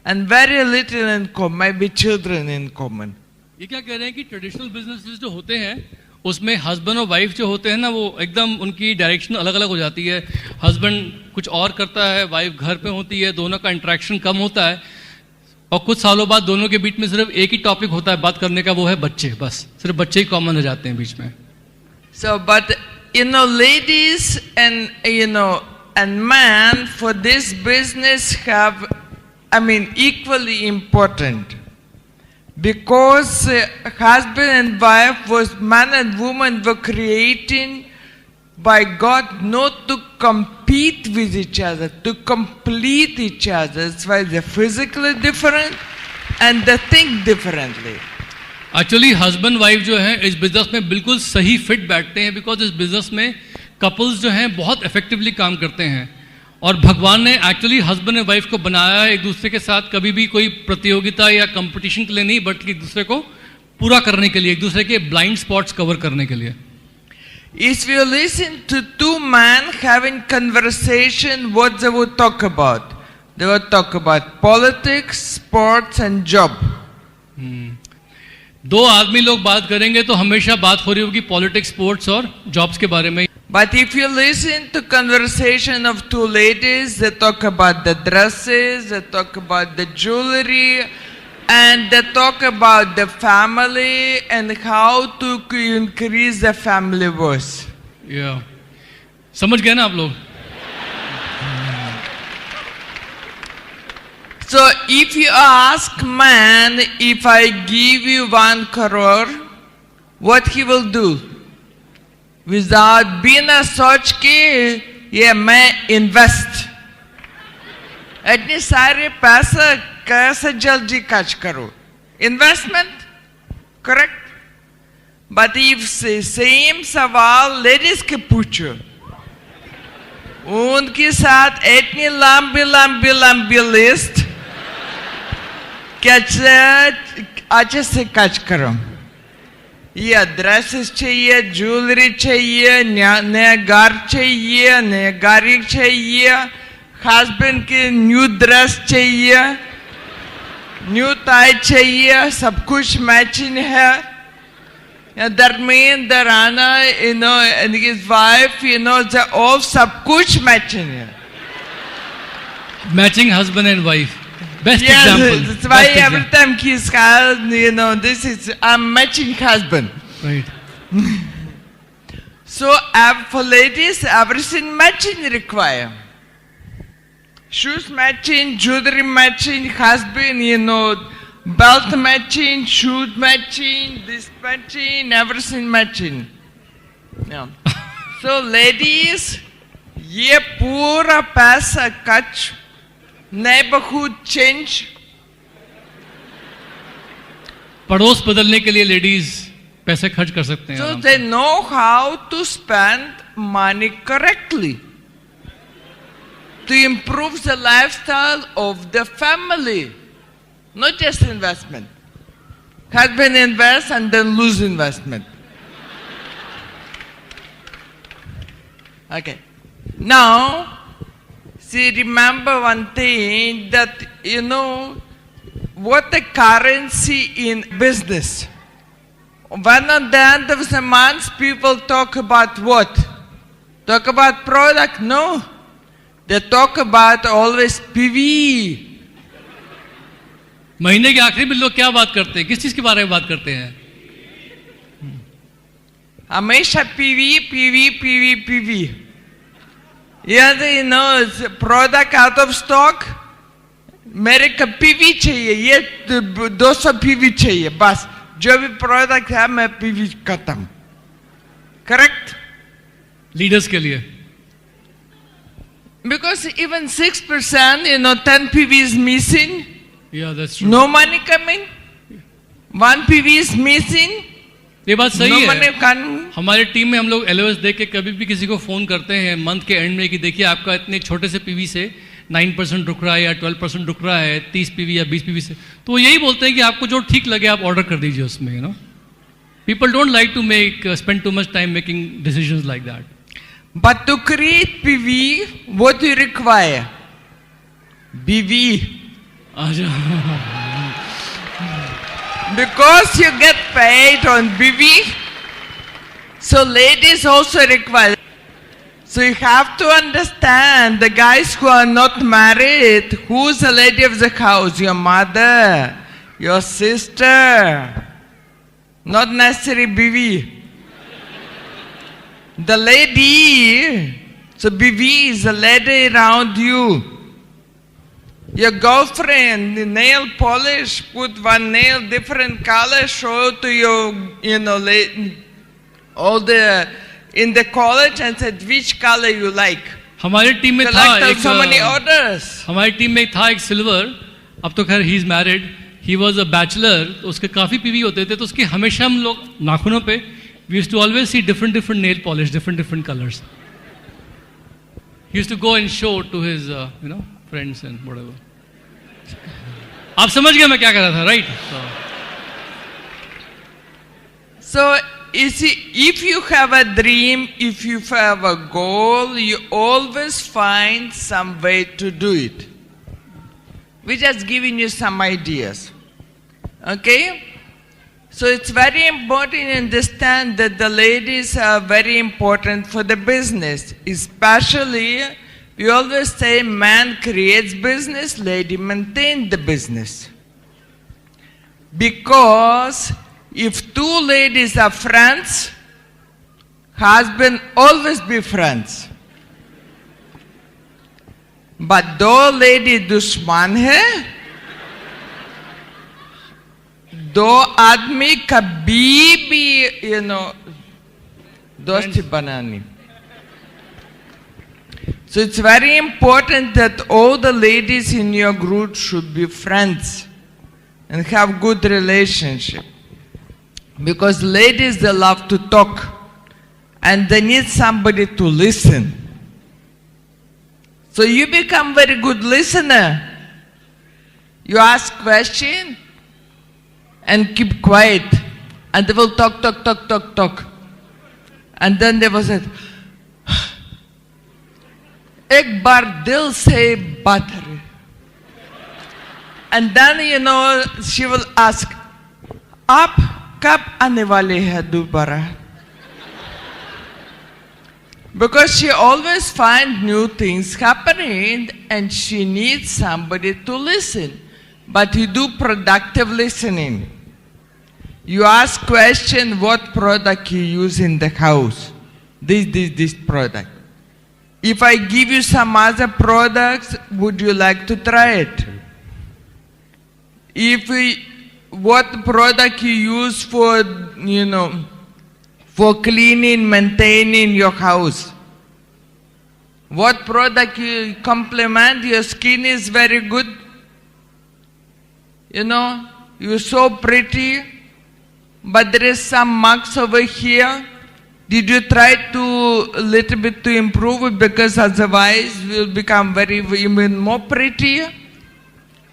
And very little in common, maybe children in common. ये क्या कह रहे हैं कि traditional businesses जो होते हैं उसमें हस्बैंड और वाइफ जो होते हैं ना, वो एकदम उनकी डायरेक्शन अलग अलग हो जाती है. हस्बैंड कुछ और करता है, वाइफ घर पे होती है, दोनों का इंटरेक्शन कम होता है, और कुछ सालों बाद दोनों के बीच में सिर्फ एक ही टॉपिक होता है बात करने का, वो है बच्चे. बस सिर्फ बच्चे ही कॉमन हो जाते हैं बीच में. So, but ladies and and man for this business have, equally important. Because husband and wife was man and woman were created by God not to compete with each other, to complete each other. That's why they're physically different and they think differently. Actually husband wife जो है इस business में बिल्कुल सही fit बैठते हैं, because इस business में कपल्स जो हैं बहुत इफेक्टिवली काम करते हैं. और भगवान ने एक्चुअली हस्बैंड एंड वाइफ को बनाया है एक दूसरे के साथ, कभी भी कोई प्रतियोगिता या कंपटीशन के लिए नहीं, बल्कि एक दूसरे को पूरा करने के लिए, एक दूसरे के ब्लाइंड स्पॉट्स कवर करने के लिए. If you listen to two men having conversation, what they would talk about? They would talk about politics, sports and job. दो आदमी लोग बात करेंगे तो हमेशा बात हो रही होगी पॉलिटिक्स, स्पोर्ट्स और जॉब्स के बारे में. But if you listen to conversation of two ladies, they talk about the dresses, they talk about the jewelry, and they talk about the family and how to increase the family voice. Yeah. समझ गए ना आप लोग? So if you ask man, if I give you 1 crore, what he will do? Without बिना सोच के ये मैं invest. इतने सारे पैसा कैसे जल्दी खर्च करो? Investment, correct? But if same सवाल ladies के पूछो, उनके साथ इतनी लंबी लिस्ट अच्छे से खर्च करो. ये ड्रेसेस चाहिए, ज्वेलरी चाहिए, नया घर चाहिए, नया गाड़ी चाहिए, हस्बैंड के न्यू ड्रेस चाहिए, न्यू टाई चाहिए, सब कुछ मैचिंग है. दरमियान दराना and his wife, they all सब कुछ मैचिंग है. Matching husband and wife. Best yes, example. That's why every time he's this is a matching husband. Right. So for ladies, everything matching require. Shoes matching, jewelry matching, husband, belt matching, shoes matching, this matching, everything matching. Yeah. So ladies, ये पूरा पैसा खर्च neighborhood change. पड़ोस बदलने के लिए ladies पैसे खर्च कर सकते हैं. So they know how to spend money correctly to improve the lifestyle of the family, not just investment. Husband invest and then lose investment. Okay. Now, see, remember one thing that, what the currency in business. When at the end of the month, people talk about what? Talk about product? No. They talk about always PV. महीने के आखिरी में लोग क्या बात करते हैं, किस चीज के बारे में बात करते हैं? हमेशा PV. Yeah, it's a product out of stock. मेरे को पीवी चाहिए, ये 200 पीवी चाहिए, बस जो भी प्रोडक्ट है मैं पीवी खत्म. करेक्ट? लीडर्स के लिए. Because even 6%, 10 PV is missing. Yeah, that's true. No money coming. 1 PV is missing. ये बात सही No है. money coming. हमारे टीम में हम लोग LOS देख के कभी भी किसी को फोन करते हैं मंथ के एंड में कि देखिए आपका इतने छोटे से पीवी से 9% रुक रहा है या 12% रुक रहा है, 30 पीवी या 20 पीवी से, तो वो यही बोलते हैं कि आपको जो ठीक लगे आप ऑर्डर कर दीजिए उसमें. People don't like to spend too much time making decisions like that. But to create PV, what do you require? BV. Because you get paid on BV, so ladies also require. So you have to understand the guys who are not married, who's the lady of the house? Your mother, your sister, not necessarily BV. The lady, so BV is a lady around you. Your girlfriend, the nail polish, put one nail different color, show to your, all the, in the college and said which color you like. हमारी team में था एक, so many orders. हमारी team में था एक silver, अब तो खैर he is married, he was a bachelor, उसके काफी पीवी होते थे, तो उसके हमेशा हम लोग नाखूनों पे we used to always see different nail polish, different colors. He used to go and show to his friends and whatever. आप समझ गए मैं क्या कर रहा था, right? So you see, if you have a dream, if you have a goal, you always find some way to do it. We're just giving you some ideas. Okay? So it's very important to understand that the ladies are very important for the business. Especially, we always say man creates business, lady maintains the business. Because if two ladies are friends, husband always be friends. But दो lady दुश्मन है, दो आदमी कभी भी दोस्ती बनानी. So it's very important that all the ladies in your group should be friends and have good relationship. Because ladies, they love to talk and they need somebody to listen. So you become very good listener. You ask question and keep quiet, and they will talk. And then they will say, एक बार दिल से बात करे. And then she will ask, आप कब आने वाले हैं दोबारा? Because she always finds new things happening and she needs somebody to listen. But you do productive listening. You ask question, what product you use in the house? This product. If I give you some other products, would you like to try it? What product you use for, for cleaning, maintaining your house? What product you complement? Your skin is very good. You're so pretty, but there is some marks over here. Did you try to a little bit to improve it, because otherwise you will become even more pretty?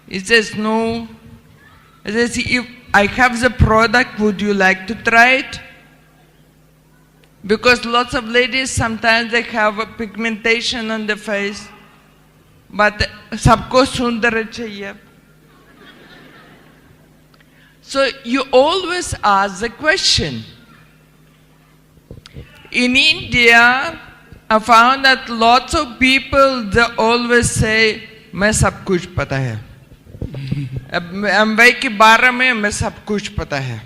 He says, no. He says, if I have the product, would you like to try it? Because lots of ladies, sometimes they have a pigmentation on the face, but sabko sundar chahiye. So you always ask the question. In India, I found that lots of people, they always say, मैं सब कुछ पता है. अम्बाई के बारे में मैं सब कुछ पता है.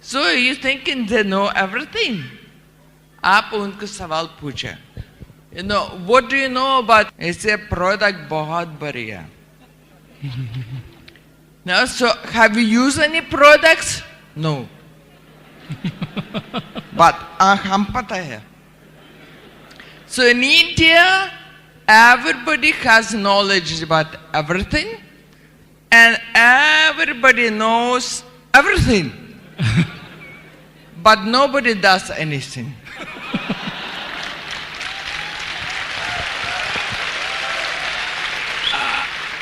So you thinking they know everything? आप उनको सवाल पूछे. What do you know about? ऐसे product बहुत बढ़िया. No, so have you used any products? No. But hum pata hai. So in India, everybody has knowledge about everything, and everybody knows everything. But nobody does anything.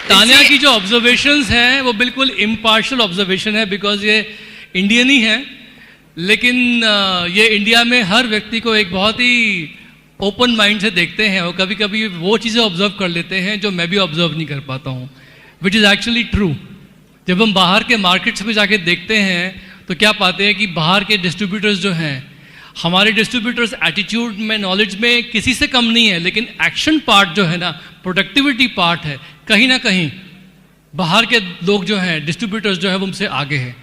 Tania की जो observations हैं वो बिल्कुल impartial observation है, because ये Indian ही है, लेकिन ये इंडिया में हर व्यक्ति को एक बहुत ही ओपन माइंड से देखते हैं और कभी कभी वो चीज़ें ऑब्जर्व कर लेते हैं जो मैं भी ऑब्जर्व नहीं कर पाता हूँ, विच इज़ एक्चुअली ट्रू। जब हम बाहर के मार्केट्स में जाके देखते हैं तो क्या पाते हैं कि बाहर के डिस्ट्रीब्यूटर्स जो हैं, हमारे डिस्ट्रीब्यूटर्स एटीट्यूड में, नॉलेज में किसी से कम नहीं है, लेकिन एक्शन पार्ट जो है ना, प्रोडक्टिविटी पार्ट है, कहीं ना कहीं बाहर के लोग जो हैं, डिस्ट्रीब्यूटर्स जो है वो हमसे आगे हैं।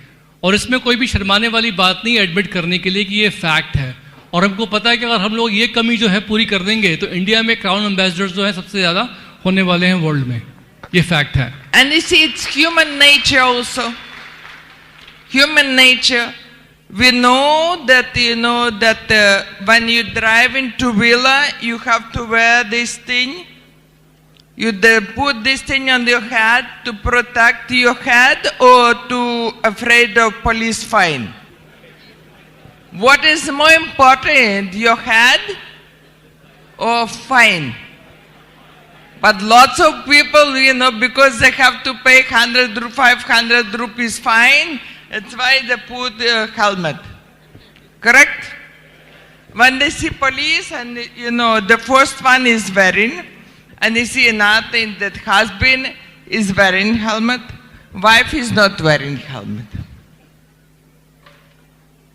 और इसमें कोई भी शर्माने वाली बात नहीं एडमिट करने के लिए कि ये फैक्ट है। और हमको पता है कि अगर हम लोग ये कमी जो है पूरी कर देंगे तो इंडिया में क्राउन एम्बेसडर्स जो है सबसे ज़्यादा होने वाले हैं वर्ल्ड में, ये फैक्ट है। And you see, it's human nature also. Human nature. We know that, when you drive in two-wheeler, you have to wear this thing. You put this thing on your head to protect your head or to afraid of police fine. What is more important, your head or fine? But lots of people, because they have to pay 500 rupees fine, that's why they put a helmet. Correct? When they see police and, the first one is wearing, and you see another thing that husband is wearing helmet, wife is not wearing helmet.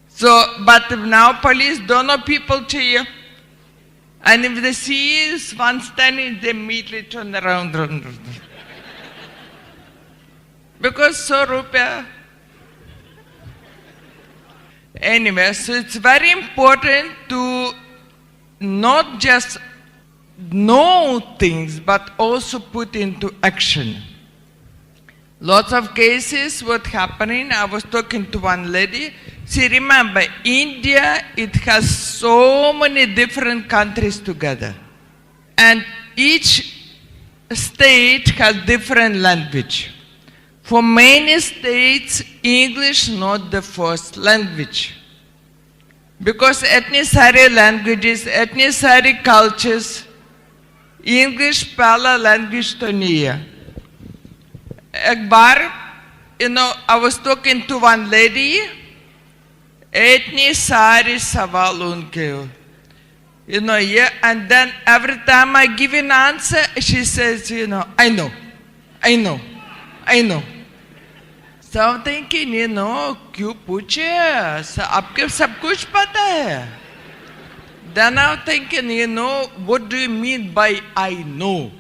So, but now police don't know people to you. And if they see one standing, they immediately turn around. Because so rupiah. Anyway, so it's very important to not just know things, but also put into action. Lots of cases what happening, I was talking to one lady. See, remember, India, it has so many different countries together. And each state has different language. For many states, English not the first language. Because ethnic languages, ethnic cultures, English pala language to niya. Ekbar, I was talking to one lady, ethnic saval unke. And then every time I give an answer, she says, I know. So I'm thinking, क्यों पूछे? आपके सब कुछ पता है. Then I'm thinking, what do you mean by I know?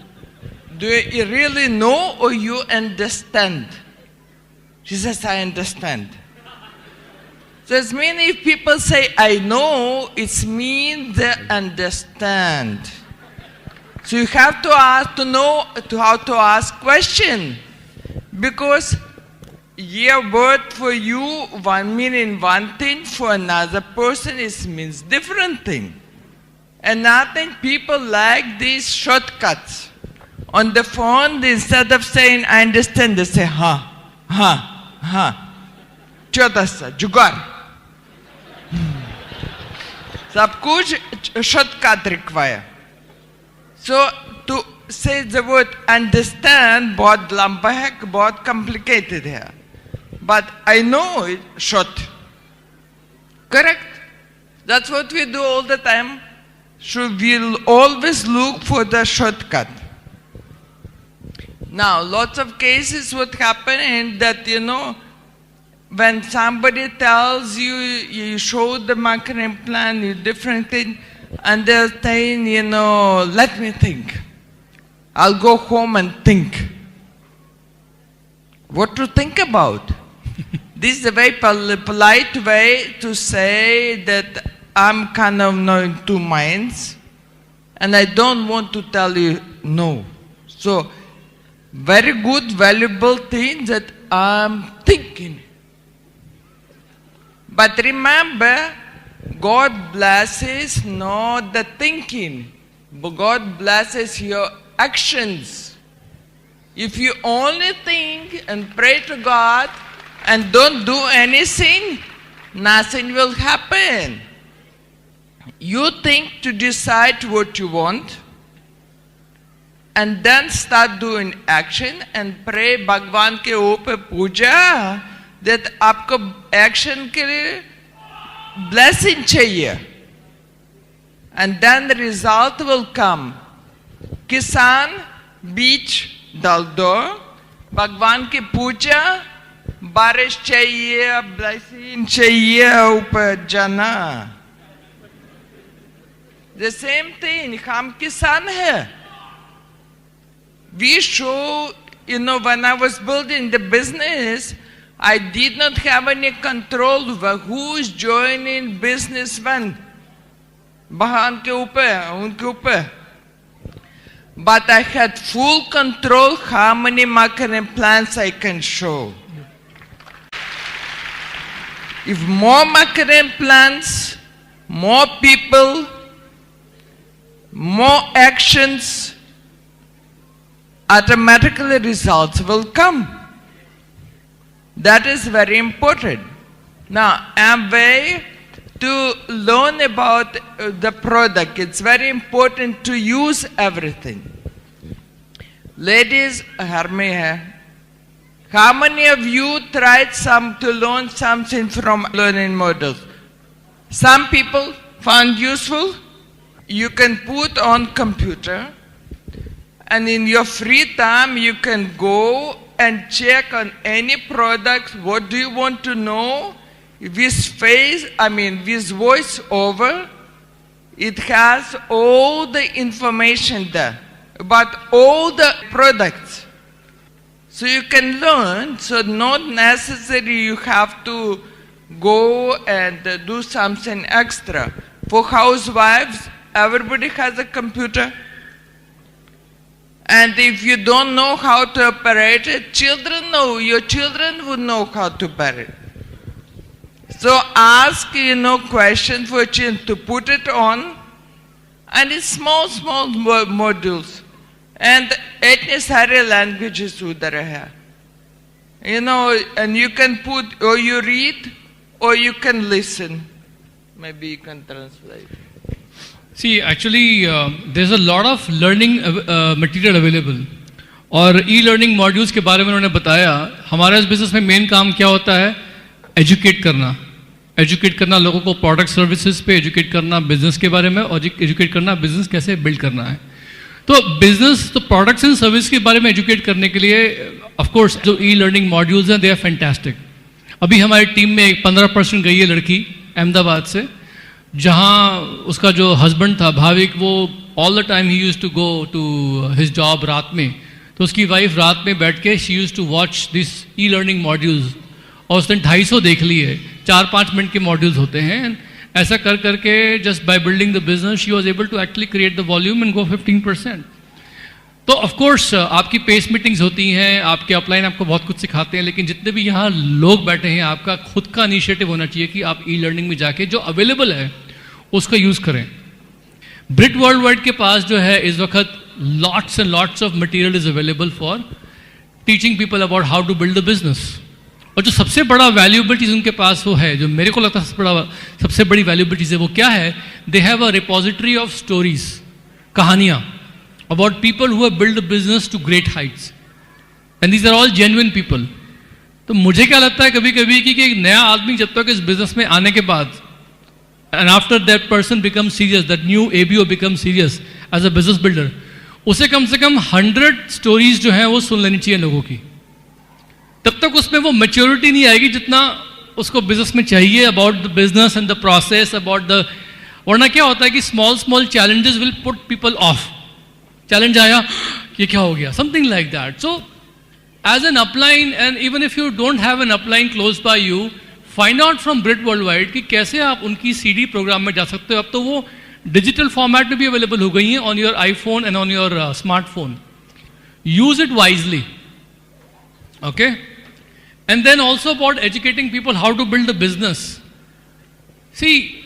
Do you really know or you understand? She says, I understand. So it means if people say I know, it means they understand. So you have to know how to ask question. Because your word for you, one meaning one thing, for another person it means different thing. And I think people like these shortcuts. On the phone, instead of saying I understand, they say छोटा सा जुगाड़. सब कुछ shortcut require. So to say the word understand बहुत लंबा है, बहुत complicated है. But I know it short. Correct? That's what we do all the time. So we'll always look for the shortcut. Now, lots of cases what happen is that, when somebody tells you, you show the marketing plan, you different thing, and they're saying, let me think. I'll go home and think. What to think about? This is a very polite way to say that I'm kind of in two minds, and I don't want to tell you no. So, very good, valuable thing that I'm thinking. But remember, God blesses not the thinking, but God blesses your actions. If you only think and pray to God and don't do anything, nothing will happen. You think to decide what you want and then start doing action and pray Bhagwan के ऊपर पूजा that आपको action के लिए blessing चाहिए and then the result will come. किसान बीज डाल दो, भगवान की पूजा, बारिश चाहिए, blessing चाहिए, ऊपर जाना. The same thing, हम किसान है. We show, when I was building the business, I did not have any control over who is joining business when. Bahan ke ऊपर, उनके ऊपर. But I had full control how many marketing plans I can show. If more marketing plans, more people, more actions, automatically results will come. That is very important. Now, Amway, to learn about the product, it's very important to use everything. Ladies, घर में है. How many of you tried to learn something from learning models? Some people found useful. You can put on computer, and in your free time you can go and check on any product. What do you want to know? With voice over, it has all the information there about all the products. So you can learn, so not necessary you have to go and do something extra. For housewives, everybody has a computer. And if you don't know how to operate it, children know, your children would know how to operate it. So ask, question for children to put it on, and it's small modules. And इतने सारे languages उधर है. And you can put, or you read, or you can listen. Maybe you can translate. See, actually, there's a lot of learning material available. और e-learning modules के बारे में उन्होंने बताया. हमारे इस बिजनेस में मेन काम क्या होता है? एजुकेट करना लोगों को प्रोडक्ट सर्विसेज पे, एजुकेट करना बिजनेस के बारे में, और एजुकेट करना बिजनेस कैसे बिल्ड करना है. तो बिजनेस, तो प्रोडक्ट्स एंड सर्विस के बारे में एजुकेट करने के लिए ऑफ कोर्स जो ई-लर्निंग मॉड्यूल्स हैं, दे आर फैंटास्टिक. अभी हमारी टीम में एक 15% गई है लड़की अहमदाबाद से, जहाँ उसका जो हस्बैंड था भाविक, वो all the time he used to go to his job रात में, तो उसकी वाइफ रात में बैठ के she used to watch this e-learning modules, और उसने 250 देख लिए. 4-5 मिनट के मॉड्यूल्स होते हैं. ऐसा कर करके just by building the business she was able to actually create the volume and go 15%. तो ऑफ कोर्स आपकी पेस मीटिंग्स होती हैं, आपके अपलाइन आपको बहुत कुछ सिखाते हैं, लेकिन जितने भी यहाँ लोग बैठे हैं, आपका खुद का इनिशिएटिव होना चाहिए कि आप ई लर्निंग में जाके जो अवेलेबल है उसका यूज़ करें. ब्रिट वर्ल्ड वाइड के पास जो है इस वक्त lots and lots of material is available for teaching people about how to build the business. और जो सबसे बड़ा वैल्यूएबल चीज़ उनके पास वो है, जो मेरे को लगता है सबसे बड़ी वैल्यूएबल चीज़ है, वो क्या है? They have a repository of stories, कहानियाँ about people who have build the business to great heights, and these are all genuine people. तो मुझे क्या लगता है कभी कभी कि एक नया आदमी जब तक इस बिजनेस में आने के बाद, and after that person become serious, that new ABO become serious as a business builder, उसे कम से कम 100 स्टोरीज जो है वो सुन लेनी चाहिए लोगों की. तब तक उसमें वो मैच्योरिटी नहीं आएगी जितना उसको बिजनेस में चाहिए, about the business and the process, about the. वरना क्या होता है कि small challenges will put people off. Challenge आया, ये क्या हो गया, something like that. So as an upline, and even if you don't have an upline close by you, find out from Britt Worldwide कि कैसे आप उनकी CD programme में जा सकते हो. अब तो वो डिजिटल फॉर्मेट में भी अवेलेबल हो गई हैं on your iPhone and on your smartphone. use it wisely. Okay, and then also about educating people how to build a business. See,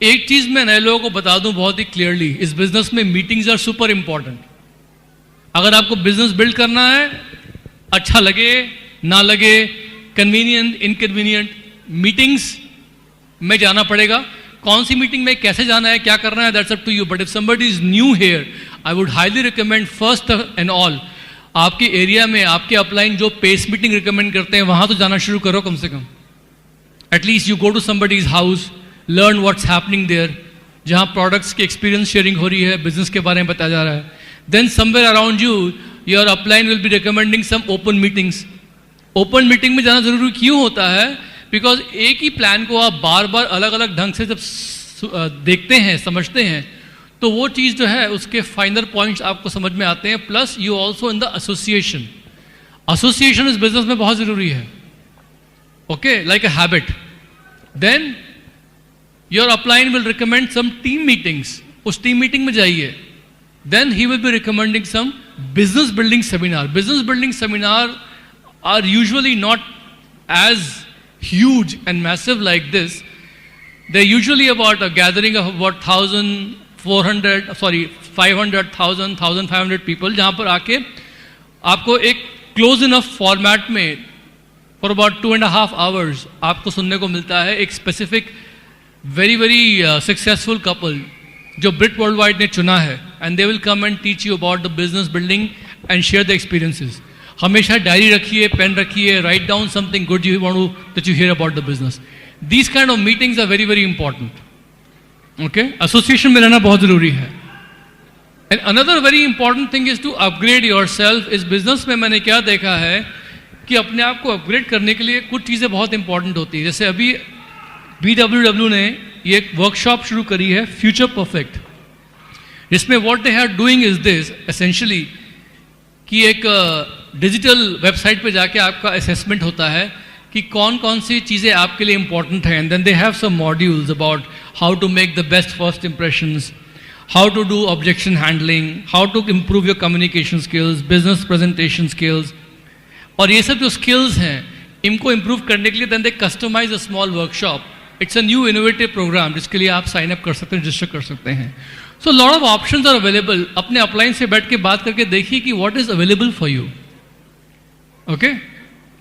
एक चीज मैं नए लोगों को बता दूं बहुत ही क्लियरली, इस बिजनेस में मीटिंग्स आर सुपर इंपॉर्टेंट. अगर आपको बिजनेस बिल्ड करना है, अच्छा लगे ना लगे, कन्वीनियंट इनकन्वीनियंट, मीटिंग्स में जाना पड़ेगा. कौन सी मीटिंग में कैसे जाना है, क्या करना है, that's up to you. But if somebody is new here, I would highly recommend first and all, आपके एरिया में आपके अपलाइन जो पेस मीटिंग रिकमेंड करते हैं वहां तो जाना शुरू करो कम से कम. At least you go to somebody's house, learn what's happening there, जहां प्रोडक्ट्स की एक्सपीरियंस शेयरिंग हो रही है, बिजनेस के बारे में बताया जा रहा है. Then somewhere around you your upline will be recommending some open meetings. Open meeting में जाना जरूरी क्यों होता है? बिकॉज एक ही प्लान को आप बार बार अलग अलग ढंग से जब देखते हैं, समझते हैं, तो वो चीज़ जो है उसके फाइनल पॉइंट्स आपको समझ में आते हैं. Plus you also in the association. Association इस बिजनेस में बहुत जरूरी है. Okay, like a habit. Then your upline will recommend some team meetings. उस टीम मीटिंग में जाइए. Then he will be recommending some business building seminar. Business building seminar are usually not as huge and massive like this. They're usually about a gathering of about 500,000, 1,500 people, जहाँ पर आके आपको एक close enough format में for about 2.5 hours आपको सुनने को मिलता है एक specific very successful couple जो Brit Worldwide ने चुना है, and they will come and teach you about the business building and share the experiences. हमेशा डायरी रखिए, पेन रखिए, write down something good you want to that you hear about the business. These kind of meetings are very important. Okay, association में रहना बहुत जरूरी है. And another very important thing is to upgrade yourself. इस business में मैंने क्या देखा है कि अपने आप को अपग्रेड करने के लिए कुछ चीज़ें बहुत इंपॉर्टेंट होती है. जैसे अभी BWW ने ये एक वर्कशॉप शुरू करी है, फ्यूचर परफेक्ट, जिसमें what they are doing is this essentially कि एक डिजिटल वेबसाइट पे जाके आपका असेसमेंट होता है कि कौन कौन सी चीज़ें आपके लिए इंपॉर्टेंट हैं. And then they have some modules about how to make the best first impressions, how to do objection handling, how to improve your communication skills, business presentation skills. और ये सब जो स्किल्स हैं इनको इम्प्रूव करने के लिए then they customize a small workshop. It's a new innovative program जिसके लिए आप साइन अप कर सकते हैं, रजिस्टर कर सकते हैं. So lot of options are available. अपने अपलाइन से बैठ के बात करके देखिए कि what is available for you. Okay,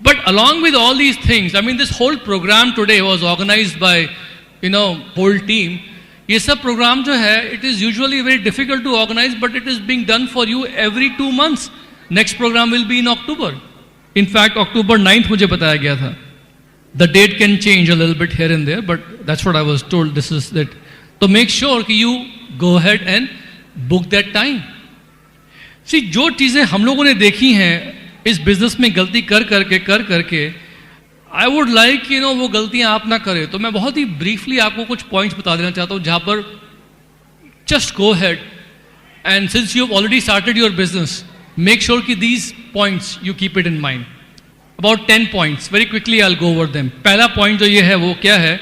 but along with all these things, I mean, this whole program today was organized by, whole team. ये सब program जो है, it is usually very difficult to organize, but it is being done for you every 2 months. Next program will be in October. In fact, October 9th मुझे बताया गया था. The date can change a little bit here and there, but that's what I was told. This is that. So make sure कि you go ahead and book that time. See, जो चीज़ें हम लोगों ने देखी हैं इस बिजनेस में गलती कर करके आई वुड लाइक वो गलतियां आप ना करें. तो मैं बहुत ही ब्रीफली आपको कुछ पॉइंट्स बता देना चाहता हूं जहां पर just go ahead and since you have already started your business, make sure कि these points you keep it in mind. About 10 points very quickly I will go over them. पहला पॉइंट जो ये है वो क्या है?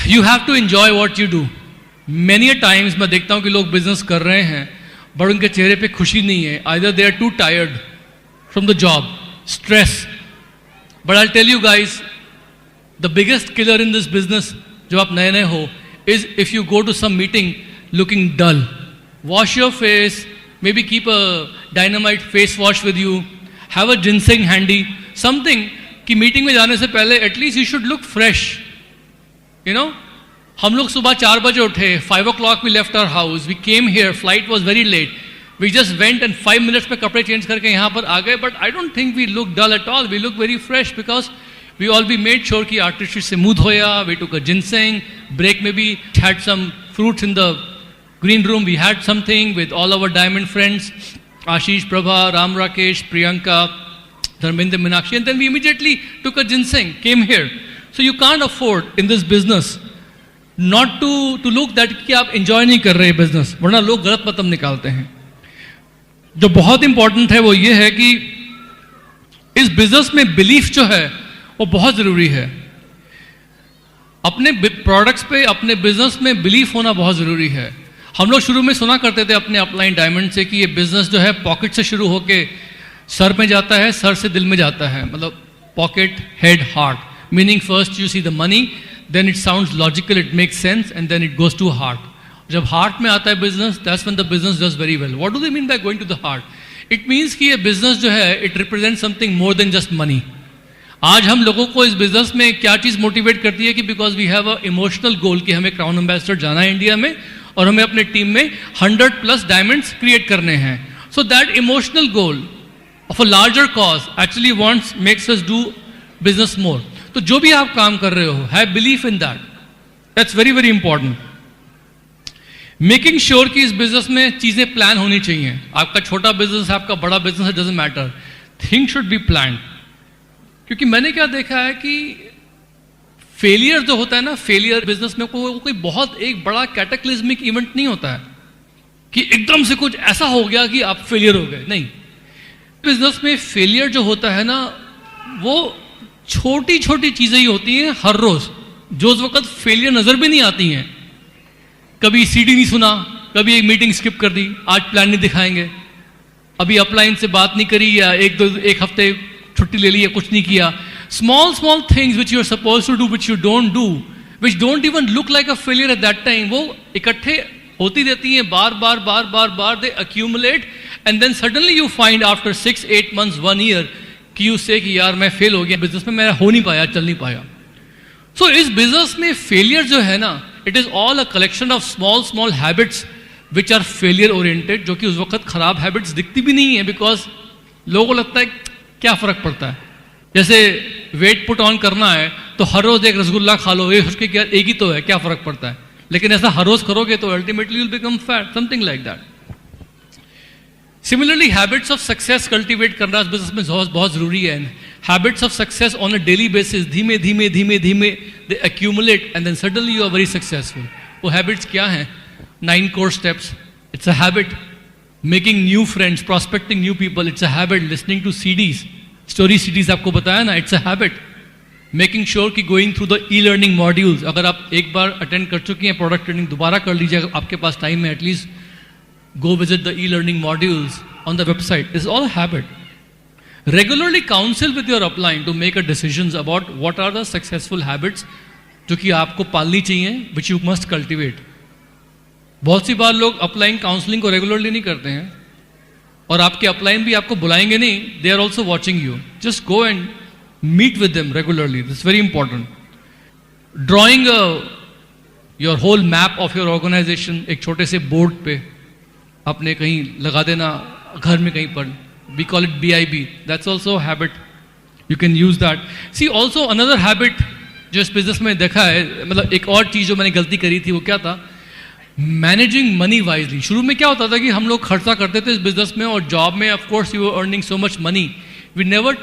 You have to enjoy what you do. Many times मैं देखता हूं कि लोग बिजनेस कर रहे हैं बट उनके चेहरे पे खुशी नहीं है. Either they are too tired from the job, stress. But I'll tell you guys, the biggest killer in this business, जो आप नए नए हो, is if you go to some meeting looking dull. Wash your face, maybe keep a dynamite face wash with you, have a ginseng handy, something कि meeting में जाने से पहले at least you should look fresh. हम लोग सुबह 4 बजे उठे, 5 o'clock we left our house, we came here, flight was very late. We just went and 5 minutes में कपड़े चेंज करके यहाँ पर आ गए. But I don't think we look dull at all. We look very fresh because we all made sure कि artistry से मुँह धोया. We took a ginseng. Break में भी had some fruits in the green room. We had something with all our diamond friends, Ashish, Prabha, Ram Rakesh, Priyanka, Dharmendra, Meenakshi, and then we immediately took a ginseng, came here. So you can't afford in this business not to look that कि आप enjoy नहीं कर रहे business, वरना लोग गलत मतलब निकालते हैं. जो बहुत इंपॉर्टेंट है वो ये है कि इस बिजनेस में बिलीफ जो है वो बहुत जरूरी है. अपने प्रोडक्ट्स पे, अपने बिजनेस में बिलीफ होना बहुत जरूरी है. हम लोग शुरू में सुना करते थे अपने अपलाइन डायमंड से कि ये बिजनेस जो है पॉकेट से शुरू होके सर में जाता है, सर से दिल में जाता है, मतलब pocket head heart, meaning first you see the money, then it sounds logical, it makes sense, and then it goes to heart. जब हार्ट में आता है business, that's when the business does very well. What do they mean by going to the heart? It means कि ये business जो है it represent something more than just money. आज हम लोगों को इस बिजनेस में क्या चीज़ मोटिवेट करती है कि because we have a emotional goal कि हमें क्राउन एम्बेसडर जाना है इंडिया में और हमें अपने टीम में 100+ डायमंड्स क्रिएट करने हैं. So that emotional goal of a larger cause actually wants makes us do business मोर. तो जो भी आप काम कर रहे हो, have belief in that, that's very very important. Making sure कि इस बिजनेस में चीजें प्लान होनी चाहिए. आपका छोटा बिजनेस है, आपका बड़ा बिजनेस है, doesn't matter, things should be planned. क्योंकि मैंने क्या देखा है कि फेलियर जो होता है ना, फेलियर बिजनेस में कोई बहुत एक बड़ा कैटाक्लिज्मिक इवेंट नहीं होता है कि एकदम से कुछ ऐसा हो गया कि आप फेलियर हो गए. नहीं, बिजनेस में फेलियर जो होता है ना, वो छोटी छोटी चीजें ही होती हैं हर रोज, जो उस वक्त फेलियर नजर भी नहीं आती हैं. कभी सीडी नहीं सुना, कभी एक मीटिंग स्किप कर दी, आज प्लान नहीं दिखाएंगे, अभी अपलाइन से बात नहीं करी, या एक हफ्ते छुट्टी ले ली, या कुछ नहीं किया. Small things which you are suppose to do which you don't do, which don't even look like a failure at that time, वो इकट्ठे होती रहती हैं, बार बार they accumulate, and then suddenly you find after 6-8 months 1 year कि you say कि यार मैं फेल हो गया बिजनेस में, मेरा हो नहीं पाया, चल नहीं पाया. सो इस बिजनेस में फेलियर जो है ना, it is all a collection of small habits which are failure oriented, जो कि उस वक्त खराब हैबिट्स दिखती भी नहीं है, बिकॉज लोगों को लगता है क्या फर्क पड़ता है. जैसे वेट पुट ऑन करना है तो हर रोज एक रसगुल्ला खा लो, ये उसके क्या एक ही तो है, क्या फर्क पड़ता है. लेकिन ऐसा हर रोज करोगे तो ultimately you will become fat, something like that. Similarly habits of success cultivate करना इस बिजनेस में बहुत जरूरी है. Habits of success on a daily basis, धीमे धीमे they accumulate and then suddenly you are very successful. वो हैबिट्स क्या हैं? 9 core steps. It's a habit. Making new friends, prospecting new people, it's a habit. Listening to CDs, story CDs आपको बताया ना, it's a habit. Making sure कि going through the e-learning modules, अगर आप एक बार अटेंड कर चुकी हैं प्रोडक्ट ट्रेनिंग, दोबारा कर लीजिए अगर आपके पास टाइम है. At least go visit the e-learning modules on the website. It's all a habit. Regularly counsel with your upline to make a decisions about what are the successful habits जो कि आपको पालनी चाहिए, which you must cultivate. बहुत सी बार लोग upline counselling को regularly नहीं करते हैं, और आपके अपलाइन भी आपको बुलाएंगे नहीं. They are also watching you. Just go and meet with them regularly. This very important. Drawing your whole map of your organization एक छोटे से बोर्ड पे अपने कहीं लगा देना, घर में कहीं पर. We call it BIB. That's also habit. You can use that. See also another habit जो इस बिजनेस में देखा है, मतलब एक और चीज जो मैंने गलती करी थी वो क्या था? Managing money wisely. शुरू में क्या होता था कि हम लोग खर्चा करते थे इस बिजनेस में, और जॉब में of course you are earning so much money, we never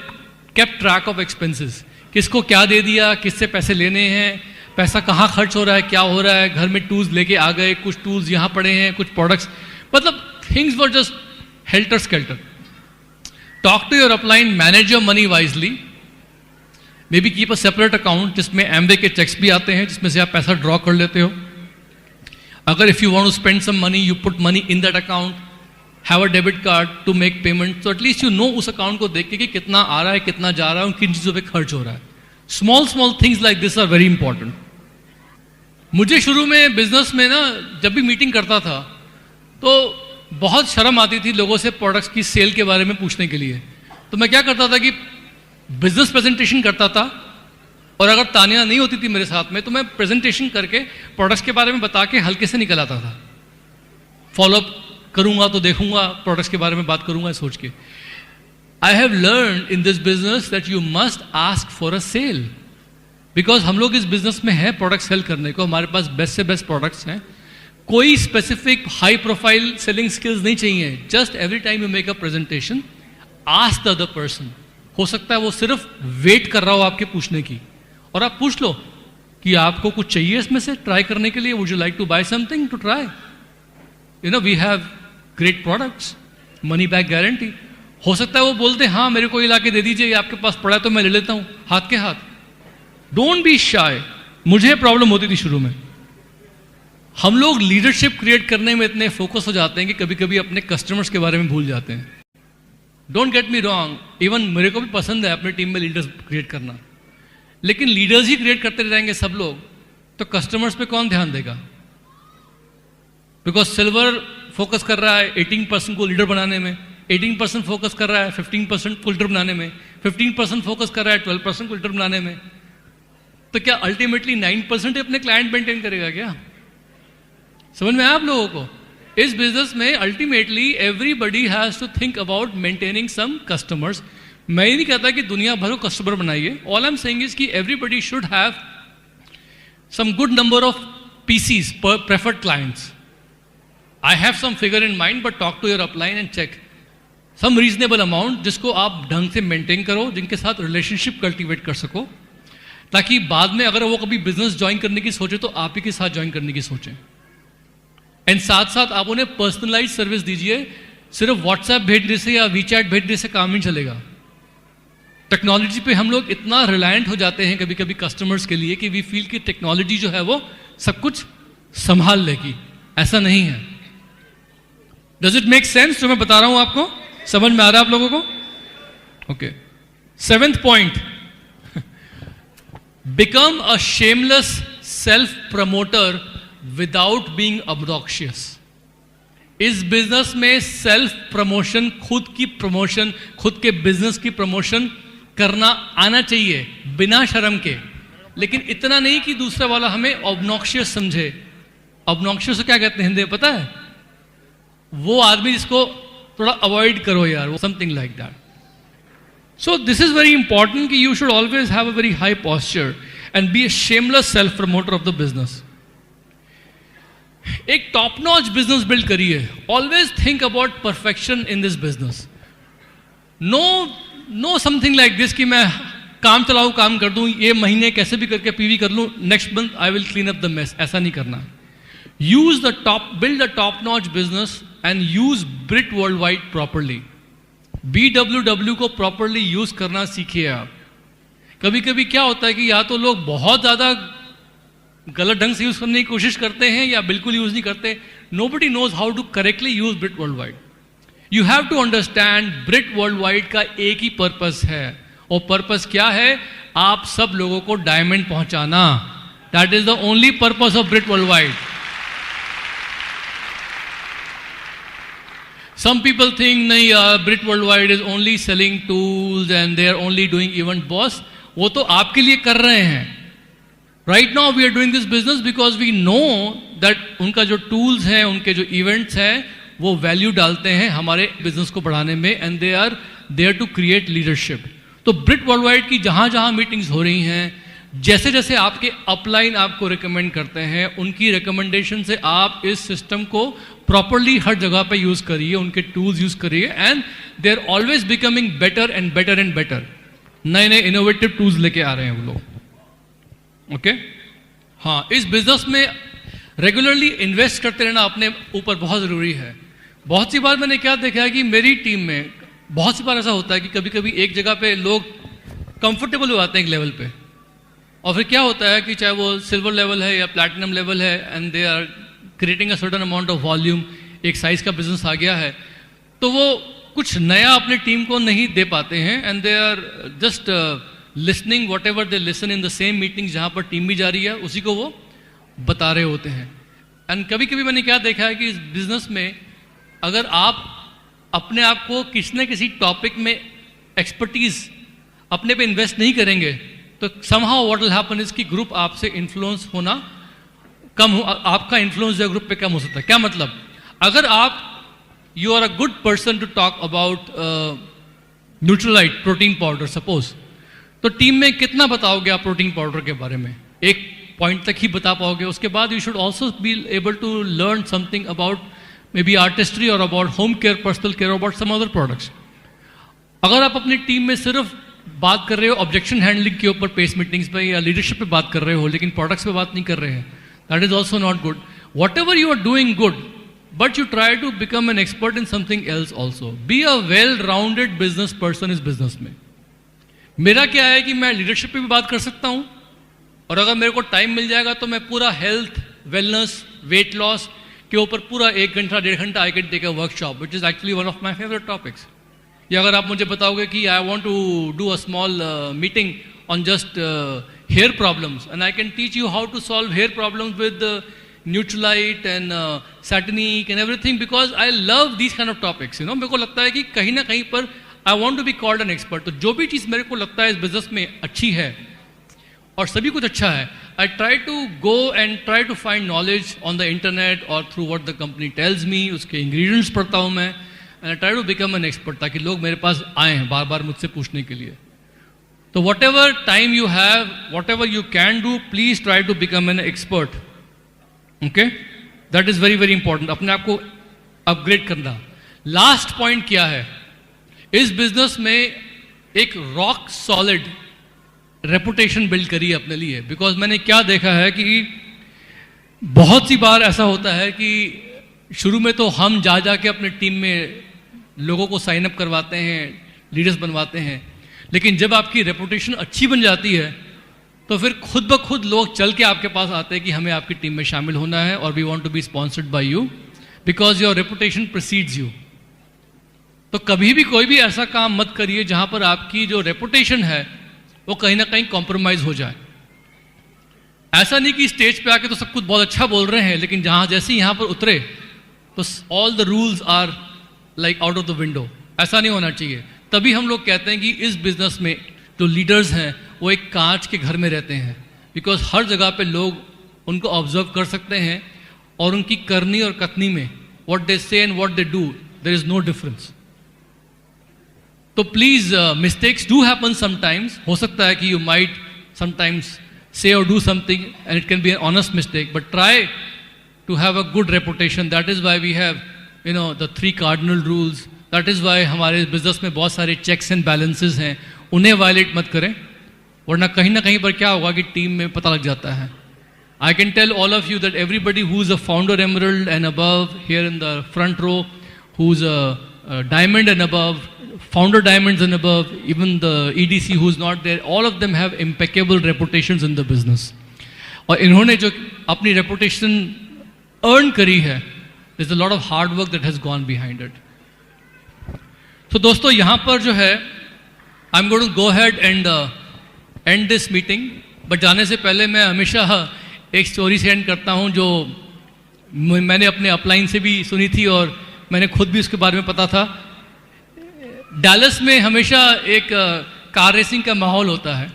kept track of expenses. किसको क्या दे दिया, किससे पैसे लेने हैं, पैसा कहाँ खर्च हो रहा है, क्या हो रहा है. घर में टूल्स लेके आ गए, कुछ टूल्स यहाँ पड़े हैं, कुछ प्रोडक्ट्स, मतलब things were just helter skelter. Talk to your upline, manage your money wisely. Maybe keep a separate account जिसमें एमवे के चेक्स भी आते हैं, जिसमें से आप पैसा ड्रॉ कर लेते हो. अगर if you want to spend some money, you put money in that account, have a debit card to make payment. तो एटलीस्ट यू नो उस अकाउंट को देख के कि कितना आ रहा है, कितना जा रहा है, किन चीज़ों पे खर्च हो रहा है. Small things like this are very important. मुझे शुरू में बिजनेस में ना, जब भी मीटिंग करता था तो बहुत शर्म आती थी लोगों से प्रोडक्ट्स की सेल के बारे में पूछने के लिए. तो मैं क्या करता था कि बिजनेस प्रेजेंटेशन करता था, और अगर तानिया नहीं होती थी मेरे साथ में तो मैं प्रेजेंटेशन करके प्रोडक्ट्स के बारे में बता के हल्के से निकल आता था. फॉलोअप करूंगा तो देखूंगा, प्रोडक्ट्स के बारे में बात करूंगा सोच के. I have learn in this business that you must ask for a sale, because हम लोग इस बिजनेस में है प्रोडक्ट सेल करने को. हमारे पास बेस्ट से बेस्ट प्रोडक्ट्स हैं. कोई specific high profile selling skills नहीं चाहिए. Just every time you make a presentation, ask the other person. हो सकता है वो सिर्फ वेट कर रहा हो आपके पूछने की, और आप पूछ लो कि आपको कुछ चाहिए इसमें से ट्राई करने के लिए. Would you like to buy something to try? You know we have great products, money back guarantee. हो सकता है वो बोलते हाँ मेरे को ये ला के दे दीजिए, आपके पास पड़ा है तो मैं ले लेता हूँ हाथ के हाथ. Don't be shy. मुझे प्रॉब्लम होती थी शुरू में. हम लोग लीडरशिप क्रिएट करने में इतने फोकस हो जाते हैं कि कभी कभी अपने कस्टमर्स के बारे में भूल जाते हैं. Don't get me wrong, even मेरे को भी पसंद है अपनी टीम में लीडर्स क्रिएट करना, लेकिन लीडर्स ही क्रिएट करते रहेंगे सब लोग, तो कस्टमर्स पे कौन ध्यान देगा? बिकॉज सिल्वर फोकस कर रहा है 18% को लीडर बनाने में, 18% फोकस कर रहा है 15% को लीडर बनाने में, 15% फोकस कर रहा है 12% को लीडर बनाने में, तो क्या अल्टीमेटली 9% अपने क्लाइंट मेंटेन करेगा क्या? समझ में आया आप लोगों को? इस बिजनेस में ultimately everybody has to think about maintaining some customers. मैं ये नहीं कहता कि दुनिया भर को कस्टमर बनाइए. All I am saying is कि everybody should have some good number of PCs, preferred clients. I have some figure in mind, but talk to your upline and check some reasonable amount जिसको आप ढंग से maintain करो, जिनके साथ relationship cultivate कर सको, ताकि बाद में अगर वो कभी बिजनेस ज्वाइन करने की सोचे तो आप ही के साथ ज्वाइन करने की सोचें. एंड साथ साथ आप उन्हें पर्सनलाइज सर्विस दीजिए. सिर्फ व्हाट्सएप भेजने से या वीचैट भेजने से काम नहीं चलेगा. टेक्नोलॉजी पे हम लोग इतना रिलायंट हो जाते हैं कभी कभी कस्टमर्स के लिए कि वी फील कि टेक्नोलॉजी जो है वो सब कुछ संभाल लेगी. ऐसा नहीं है. डज इट मेक सेंस जो मैं बता रहा हूं आपको? समझ में आ रहा है आप लोगों को? Okay. 7th point, become a shameless self promoter without being obnoxious. इस बिजनेस में सेल्फ प्रमोशन, खुद की प्रमोशन, खुद के बिजनेस की प्रमोशन करना आना चाहिए बिना शर्म के, लेकिन इतना नहीं कि दूसरा वाला हमें ऑब्नॉक्शियस समझे. ऑब्नॉक्शियस क्या कहते हैं हिंदी में पता है? वो आदमी जिसको थोड़ा अवॉइड करो यार, वो something like that. So this is very important कि you should always have a very high posture and be a shameless self promoter of the business. एक टॉप नॉच बिजनेस बिल्ड करिए. Always think about perfection in this business. No something like this कि मैं काम चलाऊं, काम कर दूं, ये महीने कैसे भी करके पीवी कर लूं, next month I will clean up the mess. ऐसा नहीं करना. build a top-notch business and use Brit Worldwide properly. BWW को properly use करना सीखिए आप. कभी कभी क्या होता है कि या तो लोग बहुत ज़्यादा गलत ढंग से यूज़ करने की कोशिश करते हैं या बिल्कुल यूज़ नहीं करते. Nobody knows how to correctly use Brit Worldwide. You have to understand Brit Worldwide का एक ही पर्पस है, और पर्पस क्या है? आप सब लोगों को डायमंड पहुंचाना. That is the only purpose of Brit Worldwide. Some people think नहीं Brit Worldwide is only selling tools and they are only doing event boss. वो तो आपके लिए कर रहे हैं. Right now we are doing this business because we know that उनका जो tools हैं, उनके जो events हैं, वो value डालते हैं हमारे business को बढ़ाने में, and they are there to create leadership. तो Brit Worldwide की जहाँ जहाँ meetings हो रही हैं, जैसे जैसे आपके अपलाइन आपको रिकमेंड करते हैं, उनकी रिकमेंडेशन से आप इस सिस्टम को प्रॉपरली हर जगह पे यूज करिए, उनके टूल्स यूज करिए, and they are always becoming better and better and better. नए नए इनोवेटिव टूल्स लेके आ रहे हैं वो लोग. ओके. हाँ, इस बिजनेस में रेगुलरली इन्वेस्ट करते रहना अपने ऊपर बहुत ज़रूरी है. बहुत सी बार मैंने क्या देखा है कि मेरी टीम में बहुत सी बार ऐसा होता है कि कभी कभी एक जगह पे लोग कंफर्टेबल हो जाते हैं एक लेवल पे, और फिर क्या होता है कि चाहे वो सिल्वर लेवल है या प्लैटिनम लेवल है, and they are creating a certain amount of volume, एक साइज का बिजनेस आ गया है, तो वो कुछ नया अपनी टीम को नहीं दे पाते हैं, and they are just listening whatever they listen in the same meeting जहाँ पर टीम भी जा रही है, उसी को वो बता रहे होते हैं. एंड कभी कभी मैंने क्या देखा है कि इस बिजनेस में अगर आप अपने आप को किसी न किसी टॉपिक में एक्सपर्टीज अपने पे इन्वेस्ट नहीं करेंगे, तो somehow what will happen is कि ग्रुप आपसे इन्फ्लुएंस होना कम हो, आपका इन्फ्लुएंस जो ग्रुप पे कम हो सकता है. क्या मतलब? अगर आप you are a good person to talk about Nutrilite protein powder suppose, तो टीम में कितना बताओगे आप प्रोटीन पाउडर के बारे में? एक पॉइंट तक ही बता पाओगे. उसके बाद you should also be able to learn something about maybe artistry और about home care, personal care, about some other products. अगर आप अपनी टीम में सिर्फ बात कर रहे हो ऑब्जेक्शन हैंडलिंग के ऊपर पेस मीटिंग्स पे या लीडरशिप पे बात कर रहे हो, लेकिन प्रोडक्ट्स पे बात नहीं कर रहे हैं, that is also not good. Whatever you are doing good, but you try to become an expert in something else also. Be a well rounded business person इस बिजनेस में. मेरा क्या है कि मैं लीडरशिप पे भी बात कर सकता हूँ, और अगर मेरे को टाइम मिल जाएगा तो मैं पूरा हेल्थ, वेलनेस, वेट लॉस के ऊपर पूरा 1 घंटा 1.5 घंटा I can take a workshop which is actually one of my favourite topics. या अगर आप मुझे बताओगे कि I want to do a small meeting on just hair problems and I can teach you how to solve hair problems with Nutrilite and Satinique and everything, because I love these kind of topics. You know, मेरे को लगता है कि कहीं ना कहीं पर I want to be called an expert. तो जो भी चीज़ मेरे को लगता है इस बिजनेस में अच्छी है और सभी कुछ अच्छा है, I try to go and try to find knowledge on the internet और through what the company tells me. उसके इंग्रेडिएंट्स पढ़ता हूँ मैं and I try to become an expert, ताकि लोग मेरे पास आए हैं बार बार मुझसे पूछने के लिए. तो whatever time you have, whatever you can do, please try to become an expert. Okay, that is very very important, अपने आप को अपग्रेड करना. लास्ट पॉइंट क्या है, इस बिजनेस में एक रॉक सॉलिड रेपुटेशन बिल्ड करिए अपने लिए. बिकॉज मैंने क्या देखा है कि बहुत सी बार ऐसा होता है कि शुरू में तो हम जा के अपने टीम में लोगों को साइन अप करवाते हैं, लीडर्स बनवाते हैं, लेकिन जब आपकी रेपुटेशन अच्छी बन जाती है तो फिर खुद ब खुद लोग चल के आपके पास आते हैं कि हमें आपकी टीम में शामिल होना है और we want to be sponsored by you because your reputation precedes you. तो कभी भी कोई भी ऐसा काम मत करिए जहां पर आपकी जो रेपुटेशन है वो कहीं ना कहीं कॉम्प्रोमाइज हो जाए. ऐसा नहीं कि स्टेज पे आके तो सब कुछ बहुत अच्छा बोल रहे हैं, लेकिन जहां जैसे ही यहां पर उतरे तो all the rules are like out of the window. ऐसा नहीं होना चाहिए. तभी हम लोग कहते हैं कि इस बिजनेस में जो लीडर्स हैं वो एक कांच के घर में रहते हैं, बिकॉज हर जगह पे लोग उनको ऑब्जर्व कर सकते हैं और उनकी करनी और कथनी में what they say and what they do there is no difference. तो please mistakes do happen sometimes. हो सकता है कि you might sometimes say or do something and it can be an honest mistake, but try to have a good reputation. That is why we have, you know, the 3 cardinal rules. That is why हमारे business में बहुत सारे checks and balances हैं, उन्हें violate मत करें, वरना कहीं ना कहीं पर क्या होगा कि टीम में पता लग जाता है. I can tell all of you that everybody who's a founder emerald and above here in the front row, who's a diamond and above, founder diamonds and above, even the EDC who's not there, all of them have impeccable reputations in the business. और इन्होंने जो अपनी reputation earn करी है, there's a lot of hard work that has gone behind it. तो दोस्तों यहाँ पर जो है I'm going to go ahead and end this meeting. But जाने से पहले मैं हमेशा एक स्टोरी से एंड करता हूँ जो मैंने अपने अपलाइन से भी सुनी थी और मैंने खुद भी उसके बारे में पता था. डैलस में हमेशा एक कार रेसिंग का माहौल होता है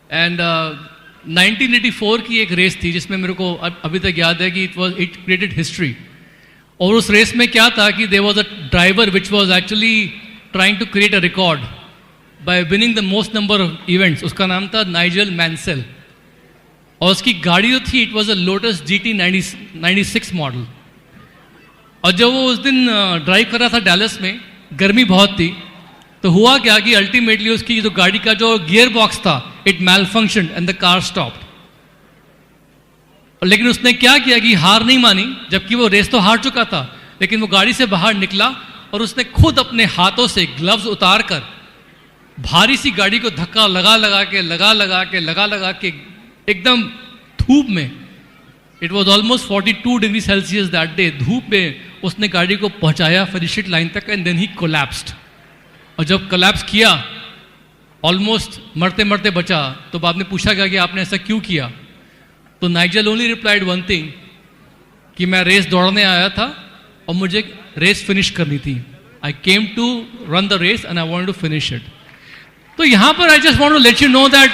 एंड 1984 की एक रेस थी जिसमें मेरे को अभी तक याद है कि इट क्रिएटेड हिस्ट्री. और उस रेस में क्या था कि there was a driver which was actually trying to create a record by winning the most number of events. उसका नाम था नाइजल मैंसेल और उसकी गाड़ी जो थी it was a lotus GT 96 model. और जब वो उस दिन ड्राइव कर रहा था डैलस में, गर्मी बहुत थी, तो हुआ क्या कि अल्टीमेटली उसकी जो गाड़ी का जो गियर बॉक्स था it malfunctioned and the car stopped. लेकिन उसने क्या किया कि हार नहीं मानी, जबकि वो रेस तो हार चुका था, लेकिन वो गाड़ी से बाहर निकला और उसने खुद अपने हाथों से ग्लव्स उतार कर भारी सी गाड़ी को धक्का लगा लगा के एकदम धूप में, it was almost 42 degree Celsius that day, धूप में उसने गाड़ी को पहुंचाया फिनिश लाइन तक एंड देन ही कोलैप्स्ड. और जब कोलैप्स किया ऑलमोस्ट मरते मरते बचा, तो बाद में पूछा गया कि आपने ऐसा क्यों किया. तो Nigel only replied one thing कि मैं रेस दौड़ने आया था और मुझे रेस फिनिश करनी थी. I came to run the race and I wanted to finish it. तो यहां पर I just want to let you know that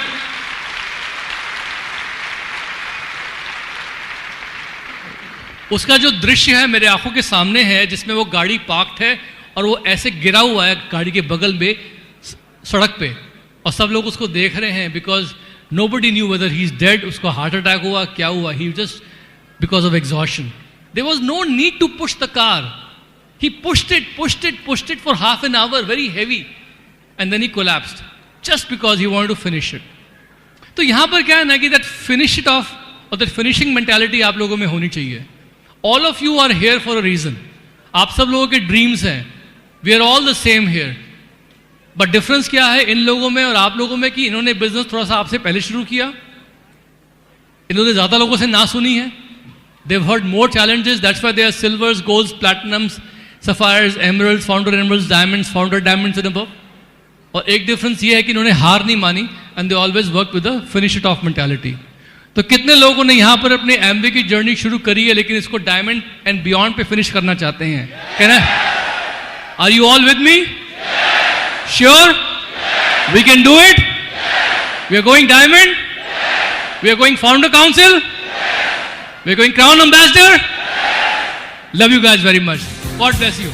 उसका जो दृश्य है मेरे आंखों के सामने है जिसमें वो गाड़ी पार्क्ड है और वो ऐसे गिरा हुआ है गाड़ी के बगल में सड़क पे और सब लोग उसको देख रहे हैं because nobody knew whether he is dead, उसको हार्ट अटैक हुआ क्या हुआ, he just because of exhaustion. There was no need to push the car, he pushed it for half an hour very heavy and then he collapsed just because he wanted to finish it. तो यहां पर क्या है ना कि that finish it off और that finishing mentality आप लोगों में होनी चाहिए. All of you are here for a reason. आप सब लोगों के ड्रीम्स हैं. We are all the same here. But difference क्या है इन लोगों में और आप लोगों में कि इन्होंने बिजनेस थोड़ा सा आपसे पहले शुरू किया, इन्होंने ज़्यादा लोगों से ना सुनी है they've heard more challenges, that's why they are silvers, golds, platinums, sapphires, emeralds, diamonds, founder diamonds and above. और एक डिफरेंस ये है कि इन्होंने हार नहीं मानी, and they always work with the finish it of mentality. तो कितने लोगों ने यहाँ पर अपने एमबी की जर्नी शुरू करी है, लेकिन इसको डायमंड एंड बियॉन्ड पे फिनिश करना चाहते हैं? Can I? Are you all with me? Sure? We can do it. We are going diamond. We are going founder council. We are going crown ambassador. Love you guys very much. God bless you.